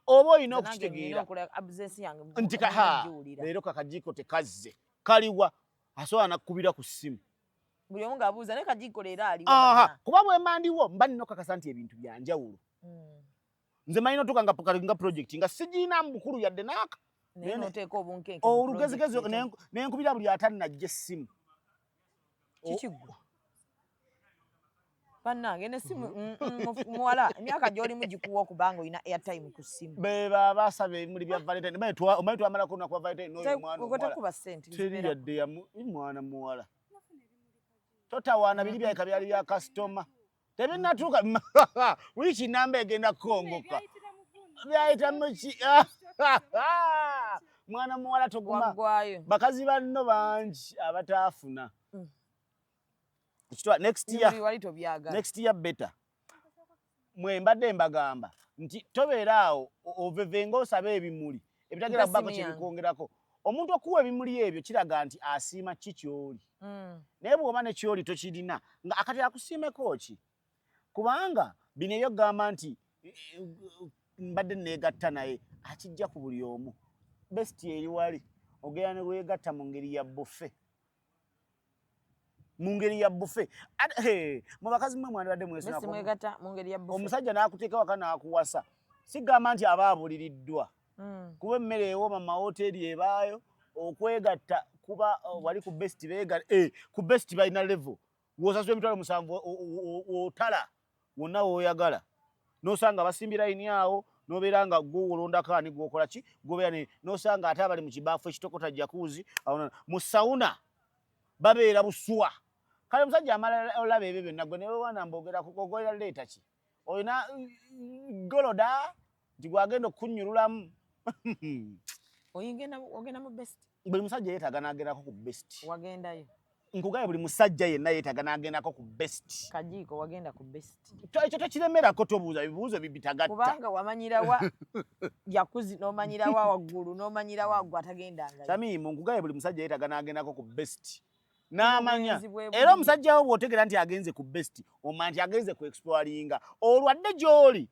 oba olina okukitegeera nti leero kakajiko tekazze kaliwa asobola nakukubira ku ssimu buli omu ng'abuuza naye kajiko leero ali kuba bwe mandiwo mba nina okakasa nti ebintu byanjawulo. Nze malina otuuka nga project nga sigiina mukulu yadde naaka olugezigezi nenkubira buli atannajja essimu kikigwa bannange nesimu muwala emyaka gy'olimu gikuwa okubanga olina airtime ku ssimu beba basaba ebimuli bya Valentine omanyi twamalako olunaku lwa Valentine n'oyo mwana omuwala teri yadde ya mwana muwala totawaana biri byayika byali bya kasitoma tebinnatuuka wiiki namba egenda kukongoka byayita muki mwana muwala toguma bakazi banno bangi abataafuna. Next year better. Mwe mbadde mbagamba nti tobeera awo ovevenga osaba ebimuli ebitagera bbako kyebikwongerako. Omuntu okuwa ebimuli ebyo kiraga nti asiima ki kyoli. Naye bw'oba ne kyoli tokirina nga akati akusiimeko ki kubanga bino ebyo gamba nti mbadde neegatta naye akijja ku buli omu best eri wali ogera ne weegatta mu ngeri ya bufe. Mu ngeri ya bufe mu bakazi mmwe mwandibadde mwesonamwegata mu ngeri ya bufe omusajja n'akuteeka waka n'akuwasa sigamba nti aba abuliriddwa kuba emmere ewooma mu mahoteri ebaayo okwegatta kuba wali ku best ku best balina level w'osasula emitwalo 7 otala wonna w'oyagala n'osanga basimbi layini awo n'obeera nga gwolondako ani gwokola ki gwobeera n'osanga ate abali mu kibaafu ekitokota jakuzi mu sawuna babeera buswa. Kale musajja amala olaba ebyo byonna gwe newe wana mbogera kukogolera leeta ki olina goloda nti gwagenda okunyululamu ogenda mu best buli musajja yeetaaga n'agendako ku best wagendayo nkugaye buli musajja yenna yeetaaga n'agendako ku best kajiiko wagenda ku best ekyo tokiremerako tobuuza bibuuzo bitagatta kubanga wamanyirawa jakuzi n'omanyirawa waggulu n'omanyirawa gwe atagendanga Shamimu nkugaye buli musajja yeetaaga n'agendako ku best n'amanya era omusajja wo bw'otegera nti agenze ku best omanya nti agenze ku exploringa olwadde gy'oli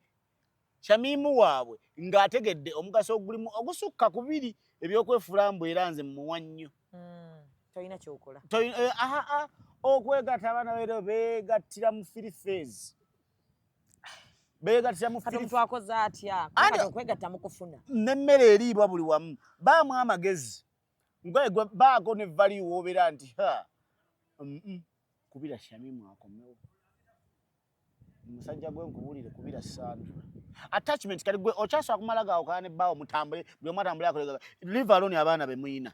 Shamimu waabwe ng'ategedde omugaso ogulimu ogusukka ku biri ebyokwefuula mbu era nze mmuwa nnyo toyina kyokola okwegatta abaana beero beegattira mu filifeezi beegattira mu kati omuntu akoze atya okwegatta mu kufuna n'emmere eriibwa buli wamu baamu amagezi baako ne valiyo woobeera nti kubira Shamimu akomewo omusajja gwe nkubuulire kubira Sandra attachment kali gwe okyasobola kumala gaawukana ne bbaawo mutambule buli omu atambule akolega live alone abaana be muyina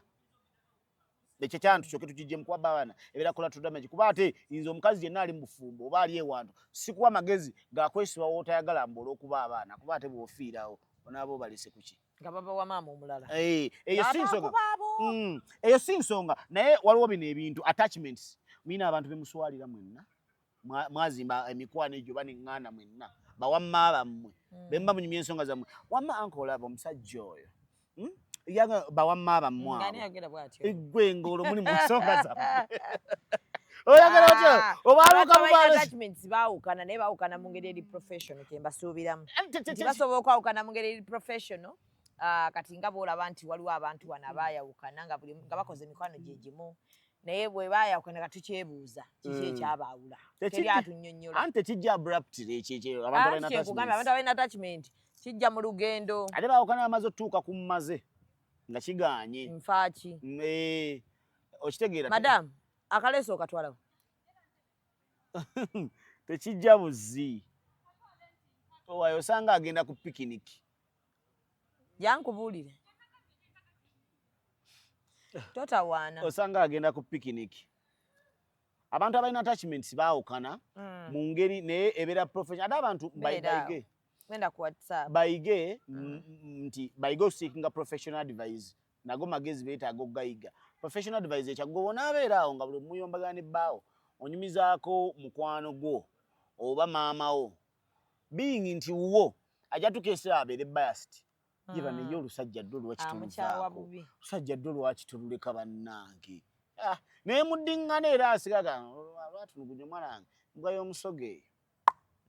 ekyo kyantu kyokka tukijjemu kuba abaana ebeera kola to damage kuba ate nze omukazi yenna ali mu bufumbo oba ali ewantu sikuwa magezi gakwesiba wootayagala mbu olw'okuba abaana kuba ate bw'ofiirawo onaabo balese kuki nga baba wa maama omulala eyo si nsonga naye waliwo bino ebintu attachments mwina abantu bemuswalira mwenna mwazimba emikwano egyo baneŋŋaana mwenna bawamma bammwe bemba munyumya ensonga zammwe wamma ankolaba omusajja oyo bawamma bammwe eggwe ng'olwo muli mu nsonga zammwe oyagala otyo obaluka baawukana naye baawukana mu ngeri eri professional kyembasuubiramu nti basobola okwawukana mu ngeri eri professional kati nga boolaba nti waliwo abantu bano abaayawukana nga bakoze emikwano gye gimu naye bwe baayawukana nga tukyebuuza kiki ekyabaawula teri atunnyonnyola anti tekijja abruptly abantu abalina attachment kijja mu lugendo ate baawukana bamaze otutuuka ku mmaze nga kiganye nfaaki okitegeera madamu akaleeso okatwalawo tekijja buzzi owayo osanga agenda ku pikiniki jankubuulire totawaana osanga agenda ku pikiniki abantu abalina attachments baawukana mu ngeri naye ebeera profession ate abantu bayige genda ku WhatsApp bayige nti bayige okuseekinga professional advice nago magezi beetaaga okugayiga professional advice ekyagwe onaabeera awo nga buli muyombagana ne bbaawo onyumizaako mukwano gwo oba maamawo being nti wo ajja tukeesera abeere biased jiba naye olusajja ddwo lwakituluzaako olusajja ddwo lwakitululeka bannange naye muddiŋŋana era asigaga lwatulugunya omwanange mbwa y'omusoga eyo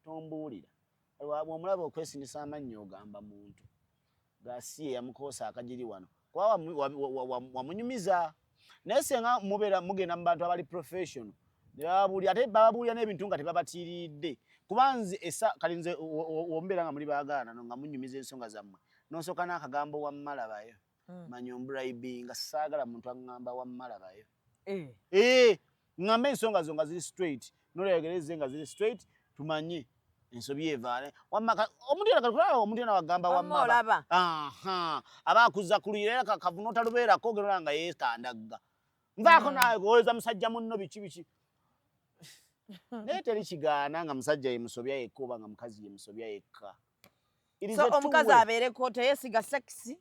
tombuulira bw'omulaba okwesinisa amannyo ogamba muntu gasi ye yamukoosa akagiri wano kuba wamunyumiza naye senga mubeera mugenda mu bantu abali professional nebabuulira ate bababuulira n'ebintu nga tebabatiiridde kuba nze kali nze wombeera nga muli baagaana nga munyumiza ensonga zammwe n'osooka n'akagambo wammalabayo manya ombribe nga saagala muntu aŋŋamba wammalabayo ŋŋamba ensonga zo nga ziri straight n'olwegereze nga ziri straight tumanye ensobi evaale omuntu yena wagamba wammaba aba akuza kulira era kavuna otalubeerako ogenda nga yeekandagga nvaako naawe kuweza musajja munno biki naye teri kigaana nga musajja ye musobya yekka oba nga mukazi ye musobya yekka so omukazi abeereko teyesiga sexy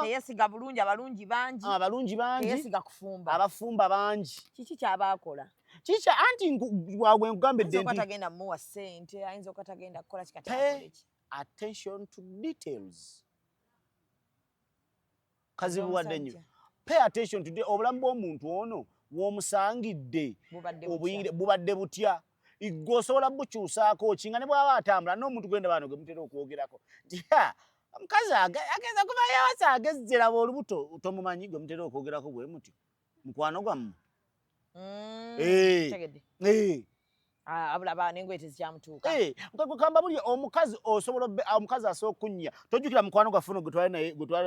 teyesiga bulungi abalungi bangi teyesiga kufumba abafumba bangi kiki kyabaakola kikya anti wagwe nkugambedde nti okatagenda muwa ssente ayinza okatagenda kukola kikatakoleki attention to details kazi buwadde nnyo pay attention to obulamu bw'omuntu ono w'omusangidde bubadde butya igwe osobola bukyusaako kinga ne bw'aba atambula n'omuntu gwenda bano gwe mutera okwogerako nti omukazi ageza kubayo awasa agezzeraba olubuto tomumanyi gwe mutera okwogerako bwe mutyo mukwano gwammwe abulaba n'engoye tezikyamutuuka kugamba buli omukazi osobola omukazi asobola okunnya tojjukira mukwano gwaffe ono gwe twali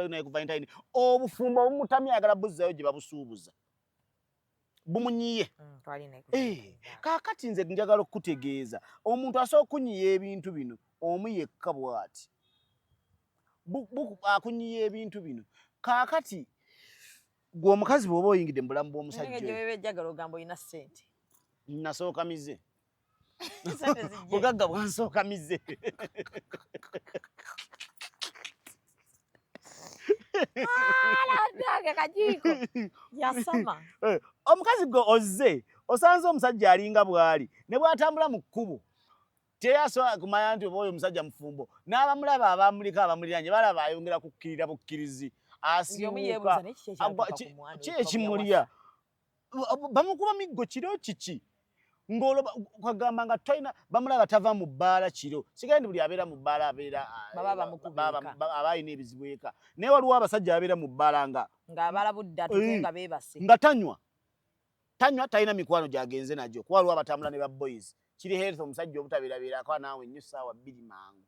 naye ku Valentine obufumbo obumutamya ayagala buzzayo gye babusuubuza bumunyiye kaakati nze njagala okukutegeeza omuntu asobola okunyiya ebintu bino omu yekka bw'ati akunyiya ebintu bino kaakati gwe omukazi bw'oba oyingidde mu bulamu bw'omusajja oyo ogamba olina ssente nasookamize bugagga bwansookamize kajiiko yasama omukazi gwe ozze osanze omusajja alinga bw'ali ne bw'atambula mu kkubo teyasobola kumanya nti oba oyo omusajja mufumbo n'abamulaba abamuliko abamuliranye balaba ayongera kukkirira bukkirizi asiiwuuka ki ekimulya bamukuba miggo kiro kiki ng'olwo kwagamba nga tolina bamulaba tava mu bbaala kiro sigandi buli abeera mu bbaala abeera aba alina ebizibu eka naye waliwo abasajja abeera mu bbaala nga ng'abalabudde atuke nga beebase nga tanywa tanywa talina mikwano gyagenze najjo kuba lwa batambula ne ba boys kiri health omusajja obutabirabirako naawe nnyo ssaawa 2 mangu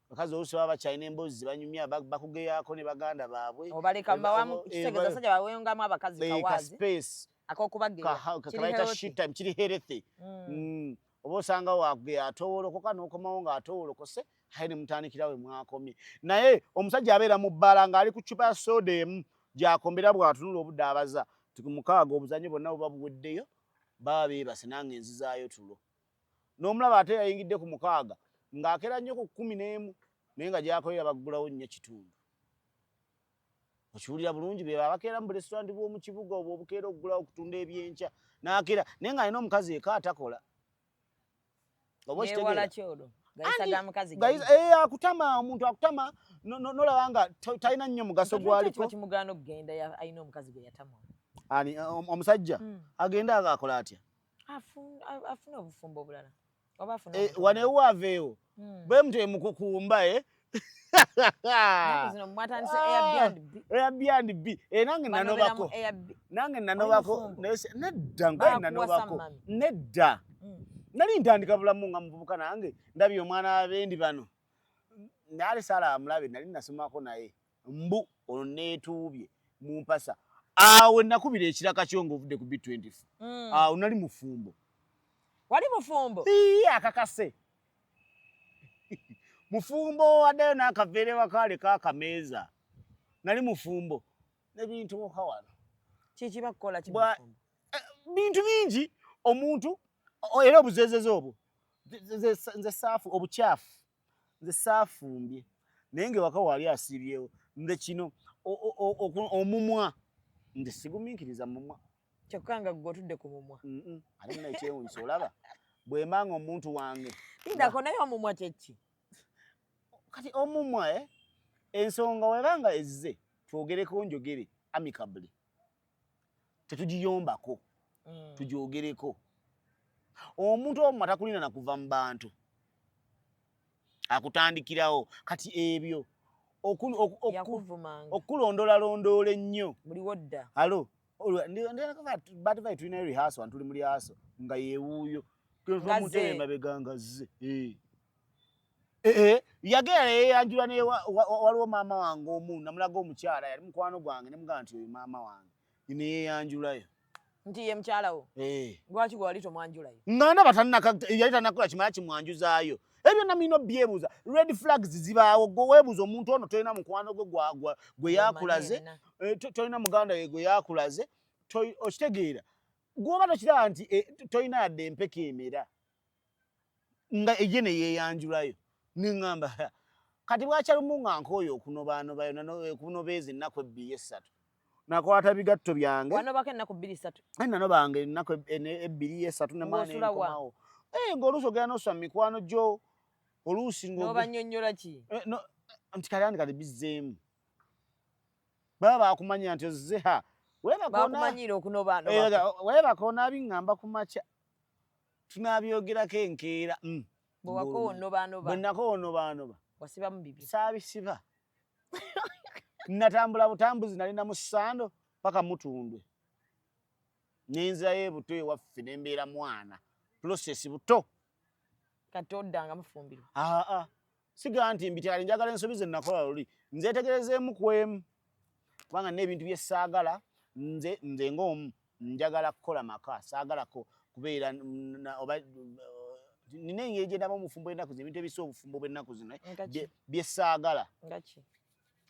bakazi oluusi baba bakyalina emboozi banyumya bakugeyaako ne baganda baabwe obaleka mbawamu kitegeeza abasajja bawengamu abakazi kawaazi akabayita shit time kiri healthy oba osanga wakugeya atowolokoka n'okomawo ng'atowolokose aye ne mutandikira we mwakomye naye omusajja abeera mu bbaala ng'ali ku ccupa ya soda emu gy'akombera bw'atunula obudde abaza mukaaga obuzannyo bonna buba buweddeyo baba beebase nange enzizaayo tulo n'omulaba ate yayingidde ku mukaaga ng'akera nnyo ku 11 naye nga gy'akolera baggulawo nnyo kitundu okiwulira bulungi be babakeera mu buresituranti bw'omu kibuga obwo obukeera okugulawo okutunda ebyenkya n'akeera naye ng'alina omukazi eka atakola akutama omuntu akutama nolaba nga talina nnyo mugaso gwaliko kimugaana okugenda alina omukazi gwe yatamwa ani omusajja agenda agakola atya afuna obufumbo obulala oba afuna wanewo aveewo bwe mutwe mukukumba zino mwatandise Airbnb nange nanobako nedda ngoye nanobako nedda nali ntandika bulamu nga muvubuka nange ndabye omwana abendi bano nali sala amulabe nali nasomako naye mbu ono neetuubye mu mpasa awe nakubira ekiraka kyo ng'ovudde ku B24 awo nali mufumbo wali mufumbo akakase mufumbo addayo n'akaveere wakaale kakameeza nali mufumbo nebintu okawano kiki bakukola bintu bingi omuntu era obuzezeze obwo nze saafu obukyafu nze saafumbye naye ngewaka wali asiibyewo nze kino omumwa nze sigumiikiriza mumwa kyokka nga gwe otudde ku mumwa ate nina ekyewunyisa olaba bwe mbanga omuntu wange pindako naye omumwa kyeki kati omumwa ensonga webanga ezze twogereko njogere amicably tetugiyombako tugyogereko omuntu omumwa takulina nakuva mu bantu akutandikirawo kati ebyo okulondolalondola ennyo buliwo dda alo batuvaye tulinayo rehearsal tuli mu rehearsal nga yeewuuyo mutebe mabega nga zze yagera yeyanjula naye waliwo maama wange omu namulaga omukyala yali mukwano gwange nemugamba nti oyo maama wange neyeyanjulayo nti ye mukyalawo lwaki gwe wali tomwanjulayo nga ndaba yali tanakola kimala kimwanjuzaayo ebyo namino byebuuza red flags zibaawo gwe weebuuza omuntu ono tolina mukwano gwe gwe yakulaze tolina muganda we gwe yakulaze okitegeera gwoba tokiraba nti tolina yadde empeka emera nga ye neyeyanjulayo niŋŋamba kati bwakyalumu nga nkooyo okunobeeza ennaku 2-3 nakwata bigatto byange wanobako ennaku 2-3 nanobanga ennaku 2-3 nemaanenkomawo ng'oluusi ogenda noswa mu mikwano gyo oluusi n'obanyonnyola ki nti kati bizzeemu baba bakumanyira nti ozzeha bakumanyira weebaka onaabiŋŋamba ku makya tunabyogerako enkeera bwe nako onobaanoba wasibamu bibyo saabisiba natambula butambuzi nalina mu ssando paka mutundwe nenzirayo ebuto ewaffe nembeera mwana process buto kati oddanga mufumbirwa sigaa nti mbityali njagala ensobi ze nakola luli nzetegerezeemu kwemu kubanga n'ebintu bye saagala nze ng'omu njagala kukola maka saagalako kubeera nina engeri gye ndaba omufumbo ennaku zino ebintu ebisa obufumbo bw'ennaku zino bye saagala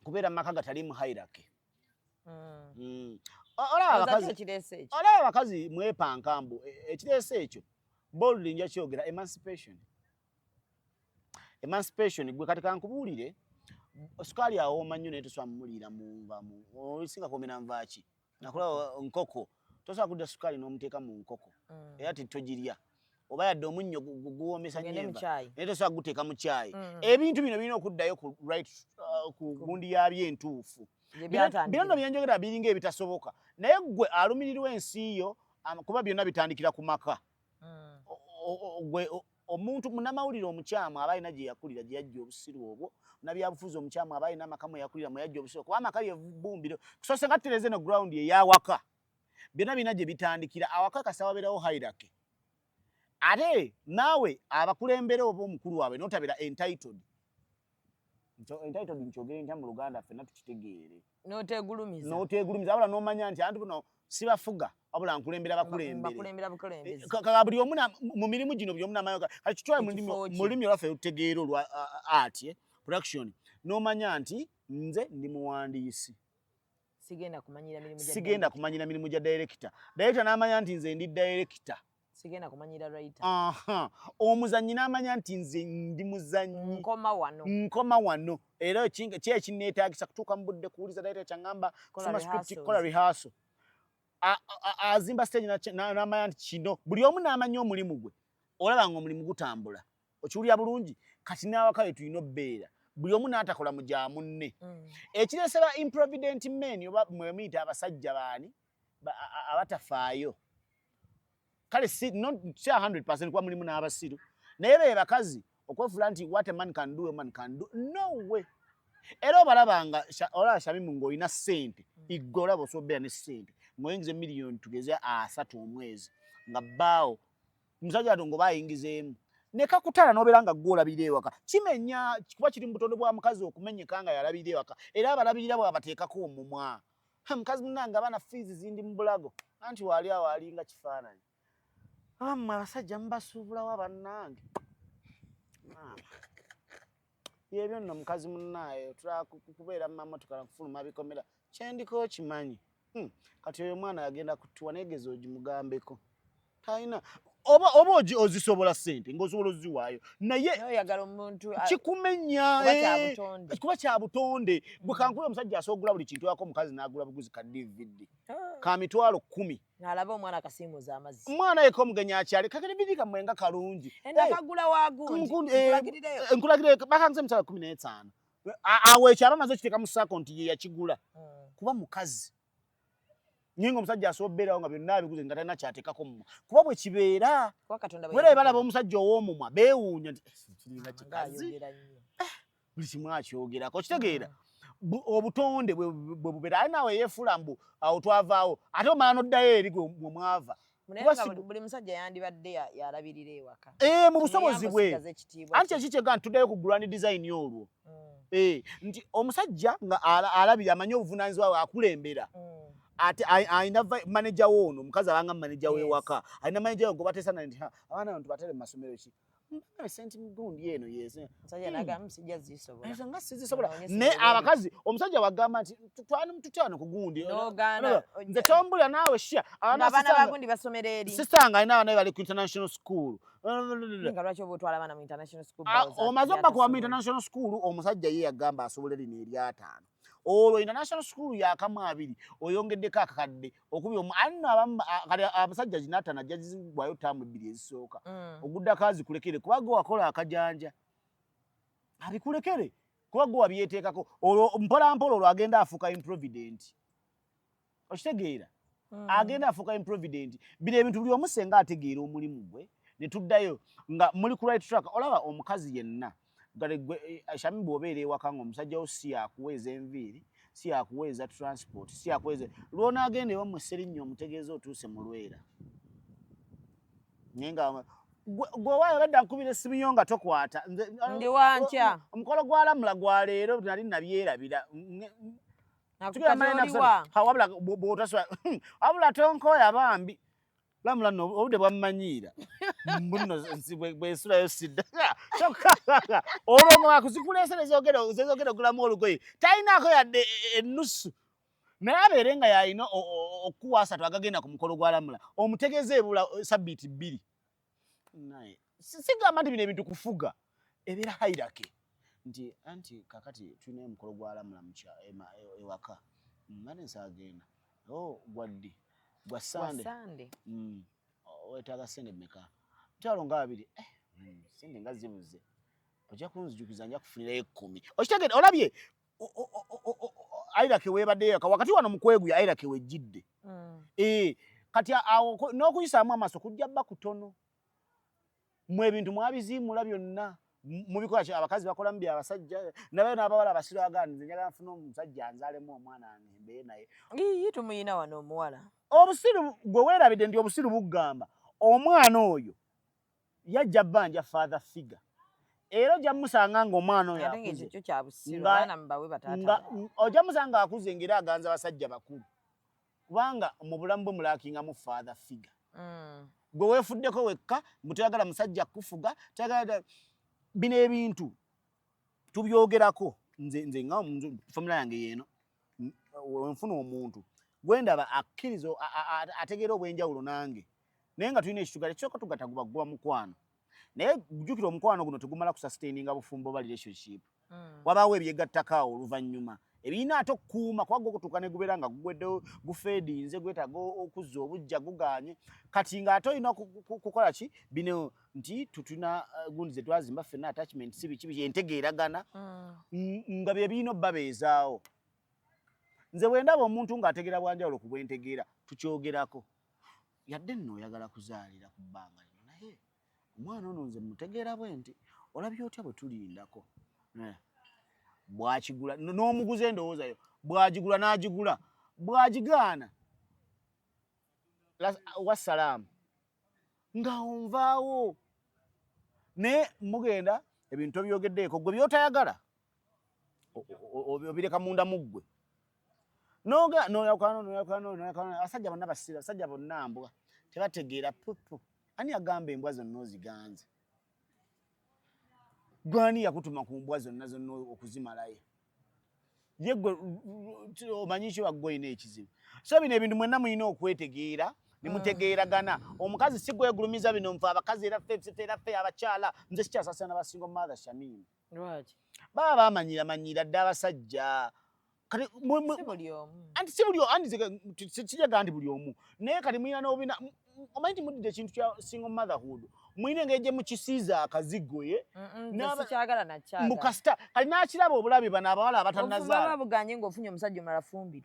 kubeera maka gatalimu hierarchy olaba abakazi mwepanka mbu ekireese ekyo boldly nja kyogera emancipation gwe kati kankubuulire sukaali awooma nnyo naye tosobola mumuliira munvamu olisinga komera nvaaki nakola nkoko tosobola kudda sukaali n'omuteeka mu nkoko era titogirya oba yadde omunnyo guwoomesa nnyemba naye tosobola guteeka mu caayi ebintu bino birina okuddayo ku gundi yabyo entuufu bino byenjogera biringa ebitasoboka naye gwe alumirirwa ensi yo kuba byonna bitandikira ku maka omuntu munnamawulire omukyamu aba alina gye yakulira gye yajja obusiru obwo nabyabufuzi omukyamu aba alina amaka mwe yakulira mwe yajja obusiru kuba amaka lye bumbiro kusoose nga tereze no ground eyawaka byonna bina gye bitandikira awakakasa wabeerawo hierarchy ate naawe abakulembera oba omukulu waabwe notabeera entitled nkyogere ntya mu Luganda ffenna tukitegeere n'oteegulumiza wabula n'omanya nti anti buno sibafuga wabula nkulembera bakulembere buli omu mu mirimu gino buli omu n'amayoga kati kitwale mu lulimi olwaffe lutegeera olwa art production n'omanya nti nze ndi muwandiisi sigenda kumanyira mirimu gya director n'amanya nti nze ndi director sigenda kumanyira writer omuzannyi n'amanya nti nze ndi muzannyi nkoma wano era ki ekinneetaagisa kutuuka mu budde kuwuliza director kyangamba kusoma script kola rehearsal azimba stage n'amanya nti kino buli omu n'amanya omulimu gwe olaba nga omulimu gutambula okiwulira bulungi kati n'awaka we tulina obbeera buli omu n'atakola mu gya munne ekireese ba improvident men oba mwemuyita abasajja baani abatafaayo kale si 100% kuba mulimu n'abasiru naye be bakazi okwefuula nti what a man can do a man can do no way era obalabanga olaba Shamimu ng'olina ssente igwe olaba osobola obeera ne ssente ng'oyingiza miliyoni tugeze 3 omwezi nga bbaawo omusajja ato ng'obayingizeemu nekakutala n'obeera nga gw'olabira ewaka kimenya kuba kiri mu butonde bwa mukazi okumenyeka nga yalabira ewaka era abalabirira bw'abateekako omumwa mukazi munnange abaana fiizi zindi mu bulago anti waali awo alinga kifaananyi mmwe abasajja mubasuubulawo bannange yebyo nno mukazi munnaayo tulaba kubeera mu mamotoka nakufuluma bikomera kyendiko kimanyi kati oyo mwana yagenda kutuwa negeza ogimugambeko talina oba ozisobola ssente ng'osobola oziwaayo naye kikumenya kuba kya butonde bwe kankube omusajja asobola okugula buli kintu yako omukazi n'agula buguzi ka DVD ka mitwalo 10 n'alaba omwana akasiimuza amazzi omwana yeko omugenyi akyali kakene bidika mwenga kalungi endakagula wagundi nkulagire bakanze emitwalo 15 awo ekyo aba amaze okiteeka mu sako nti ye yakigula kuba mukazi nyingo omusajja asobola obbeerawo nga byonna abiguze nga talina kyateekako mumwa kuba bwe kibeera wera balaba omusajja ow'omumwa beewuunya nti kiringa kikazi buli kimu akyogerako kitegeera obutonde bwe bubeera ali naawe yeefuula mbu awo twavaawo ate omala n'oddayo eri gwe mwava buli musajja yandibadde yalabirira ewaka mu busobozi bwe anti ekikyega nti tuddayo ku grand design olwo nti omusajja nga alabira amanyi obuvunaanyizibwa bwe akulembera ate aina manager wono mukazi abanga manager wewaka aina manager ngo batesana nti abana abantu batale mu masomero ki mbanga senti migundi eno yese musajja naga msijja zisobola esa nga sizisobola ne abakazi omusajja wagamba nti twani mututano ku gundi nogana nze tombula nawe shia abana bagundi basomera eri sister nga ina bali ku international school nga lwaki obutwala abana mu international school omazomba ku international school omusajja ye yagamba asobola eri ne 5 olwo international school yakamu 2 oyongeddeko akakadde okubi abasajja zinatana jazibwayo tamu 2 ezisooka oguddako azikulekere kuba gwe wakola akajanja abikulekere kuba gwe wabyeteekako olwo mpolampola olwo agenda afuuka improvident okitegeera agenda afuuka improvident bino ebintu buli omusenga ategeera omulimu gwe ne tuddayo nga muli ku right track olaba omukazi yenna Shamimu bw'obeera ewaka ng'omusajja wo si yakuweeza enviiri si yakuweeza transport si yakuweeza lw'onaagenda ewa mu Sserinnyo omutegeeza otuuse mu Lwera naye nga gwewaayo badda nkubira essimu yo nga tokwata ndi wankya omukolo gwa Lamula gwa leero nali nabyerabira wabula tonkooya bambi Lamula no obudde bwamumanyiira mbuno bwesulayo sidda olwo nga kuzikuleesera ezogera okulamu olugoye talinaako yadde ennusu naye abeere nga yalina okuwa 3 agagenda ku mukolo gwa Lamula omutegeeza ebula sabbiiti 2 naye sigamba nti bino ebintu kufuga ebeera hierarchy nti anti kakati tulina omukolo gwa Lamula ewaka ngane nsagenda gwaddi gwa Sande wetaaga sente mmeka mutwalo nga 2 sente nga zibuze ojja kunzijukiza nja kufunirayo 10 okitegeera olabye hierarchy webadde ewaka wakati wano mukweguya hierarchy wejjidde kati awo n'okuyisaamu amaaso kujja bba kutono mu ebintu mwabiziimula byonna mubikola abakazi bakola mu byabasajja nabayo n'abawala abasiro agandize njagala nfuna omusajja anzaalemu omwana mbeere naye tumuyina wano omuwala obusiru gwe weerabidde nti obusiru bugamba omwana oyo yajja bbanja father figure era ojja musanga ng'omwana oyo ate ng'ekyo kyo kya busiru nga- abaana mubawe bataata ojja musanga akuze ng'era aganza basajja bakulu kubanga mu bulamu bwe mulaakingamu father figure gwe weefuddeko wekka mutayagala musajja kufuga tayagala bino ebintu tubyogerako nze nga famula yange yeeno wenfuna omuntu gwendaba akkirizo ategeera obwenjawulo nange naye nga tulina ekitugala ekyoka tugata guba mukwano naye jjukira omukwano guno tegumala kusustaininga bufumbo ba relationship wabaawo ebyegattakaawo oluvannyuma ebirina ate okukuuma kuba gokutuuka ne gubeera nga gugweddewo gufeedinze gwetaaga okuzza obujja guganye kati ng'ate olina kukola ki bino nti tutuna gundi ze twazimba ffenna attachment si biki entegeeragana nga bye birina obbabeezaawo nze bwe ndaba omuntu ng'ategeera bwanjawulo ku bwentegeera tukyogerako yadde nno oyagala kuzaalira ku bbanga lino naye omwana ono nze mutegeera bwe nti olabye otya bwe tulindako bw'akigula n'omuguze endowoozayo bw'agigula n'agigula bw'agigaana wassalaamu nga onvaawo naye mugenda ebintu obyogeddeeko gwe by'otayagala obireka munda muggwe abasajja bonna basira abasajja bonna mbwa tebategeera pupu ani agamba embwa zonna oziganze gwani yakutuma ku mbwa zonna okuzimalayo ye gwe omanyi ki waggwe olina ekizibu so bino ebintu mwenna mulina okwetegeera ne mutegeeragana omukazi si gwegulumiza bino nfe abakazi era ffe abakyala nze sikyasasana basinga mother Shamim baba bamanyira dde abasajja kati anti si buli anti sijaga nti buli omu naye kati mulina n'obina omanyi nti muddide ekintu kya single motherhood mulina engeri gye mukisiiza akazigoye mukasita kati n'akiraba obulabe bano abawala abatannazaala buganye ng'ofunye omusajja omulala fumbire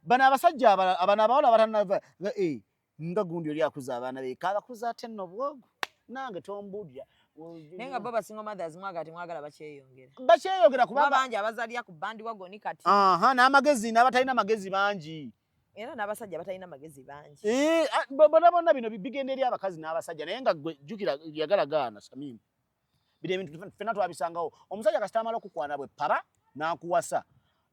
bano abasajja bano abawala abatannazaala nga gundi oli akuza abaana beeka abakuza ate nno bwogo nange tombulya naye nga bo basingle mothers mwagala temwagala bakyeyongera kuba bangi abazaalira ku bandi wagoni kati n'amagezi n'abatalina magezi bangi era n'abasajja batalina magezi bangi bonna bino bigenda eri abakazi n'abasajja naye nga gwe jjukira yagalagaana Shamim bino ebintu ffenna twabisangawo omusajja kasita amala okukwana bwe paba n'akuwasa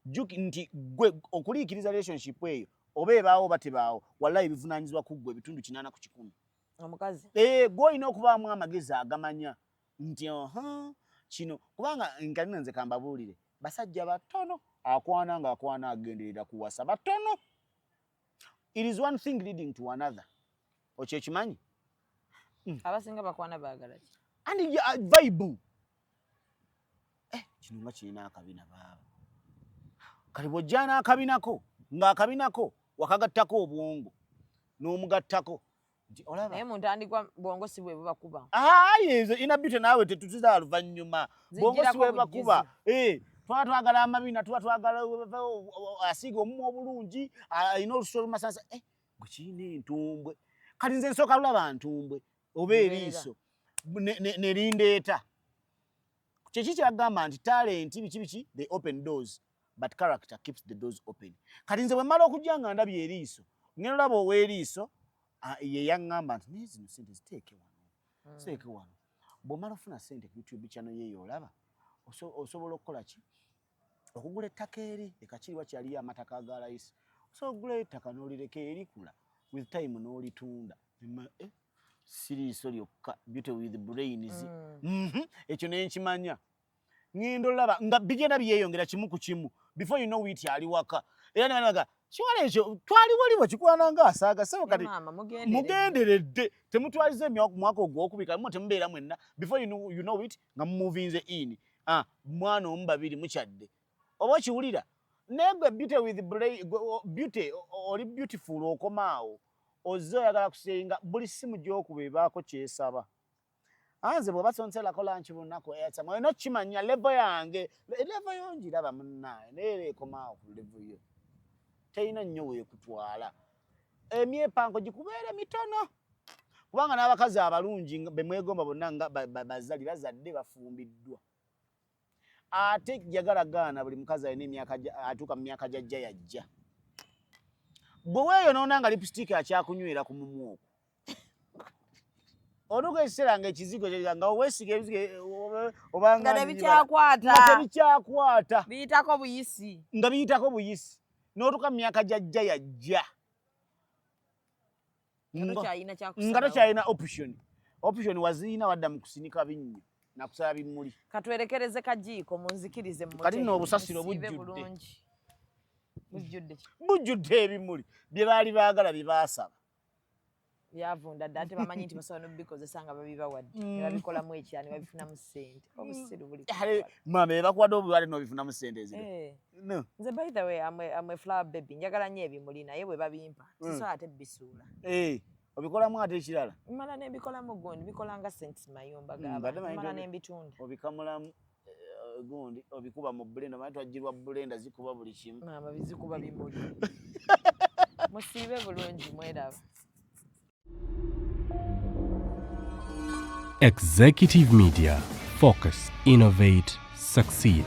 nti gwe okuliikiriza relationship eyo oba ebaawo oba tebaawo wallahi bivunaanyizibwa ku ggwe ebitundu 80 ku 100 omukazi gwe olina okubaamu amagezi agamanya nti kino kubanga nkalina nze kambabuulire basajja batono akwana nga akwana agenderera kuwasa batono. It is one thing leading to another. Ochechimanyi? Abasinga bakwana baagala ki? Andi vibe. Kino nga kirina akabina baba. Kali bw'ojjana akabinako nga akabinako wakagattako obwongo n'omugattako. Naye muntandikwa bwongo si bwe bubakuba. Yezo inabyute naawe tetuziza luvannyuma. Bwongo si bwe bakuba. Twagala amabina twagala asiga omumwa obulungi alina olususu olumasansa gwe kirina entumbwe kati nze nsooka lulaba ntumbwe oba eriiso nerindeeta kyeki kyagamba nti talenti biki they open doors but character keeps the doors open. Kati nze bwe mmala okujja nga ndabye eriiso ngenda olaba ow'eriiso ye yaŋŋamba nti naye zino sente ziteeke wano bw'omala ofuna sente ku YouTube channel yeeyo olaba osobola okukola ki okugula ettaka eri ekakiriwa kyaliyo amataka aga layisi osobola okugula ettaka n'olireka erikula with time n'olitunda siriiso lyokka beauty with brains ekyo naye nkimanya ngenda olaba nga bigenda byeyongera kimu ku kimu before you know it ali waka era nebanaga kiwala ekyo twaliwaliwo kikwananga asaaga sebo kati mugenderedde temutwalize mwaka ogwokubika mu temubeera mwenna before you know it nga mumuvinze in mwana omu babiri mukyadde oba kiwulira negwe beauty with beauty oli beautiful okomaawo ozze oyagala kusinga buli simu gyokuba ebaako kyesaba anze bw'oba sonselako lanki bunaku eyasama olina okukimanya levo yange levo yo ngiraba munnaye naye era ekomaawo ku levo yo terina nnyo weekutwala emyepango gikubeere mitono kubanga n'abakazi abalungi bemwegomba bonna nga bazali bazadde bafumbiddwa ate jagalagaana buli mukazi alina atuuka mu myaka jajja yajja Bwe weeyonoona nga lipstick akyakunywera ku mumu okwo. Oluga ekiseera ng'ekizigo nga weesiga ebizige obanga tebikyakwata. Biyitako buyisi. Nga biyitako buyisi. N'otuuka mu myaka jajja yajja. Nga tokyalina option. Option waziina wadda mu kusinika binnyo na kusala bimuli. Katwerekereze kajiiko munzikirize mu kati nno obusasiro bujjudde ebimuli bye baali baagala bye baasaba. Byavunda dda ate bamanyi nti basobola n'obikozesa nga babibawadde ne babikolamu ekira ne babifunamu ssente. Obusiru buli maama be bakuwadde obuwale n'obifunamu ssente eziro. Nze by the way I'm a flower baby njagala nnyo ebimuli naye bwe babimpa sisobola ate bisuula. Obikolamu ate ekirala? Mmala n'ebikolamu gundi bikola nga senti mayumba g'abantu mmala n'embitunda. Obikamulamu gundi obikuba mu blender manyi twajjirwa blender zikuba buli kimu. Maama bizikuba bimuli. Musiibe bulungi mwerabe. Executive Media. Focus, innovate, succeed.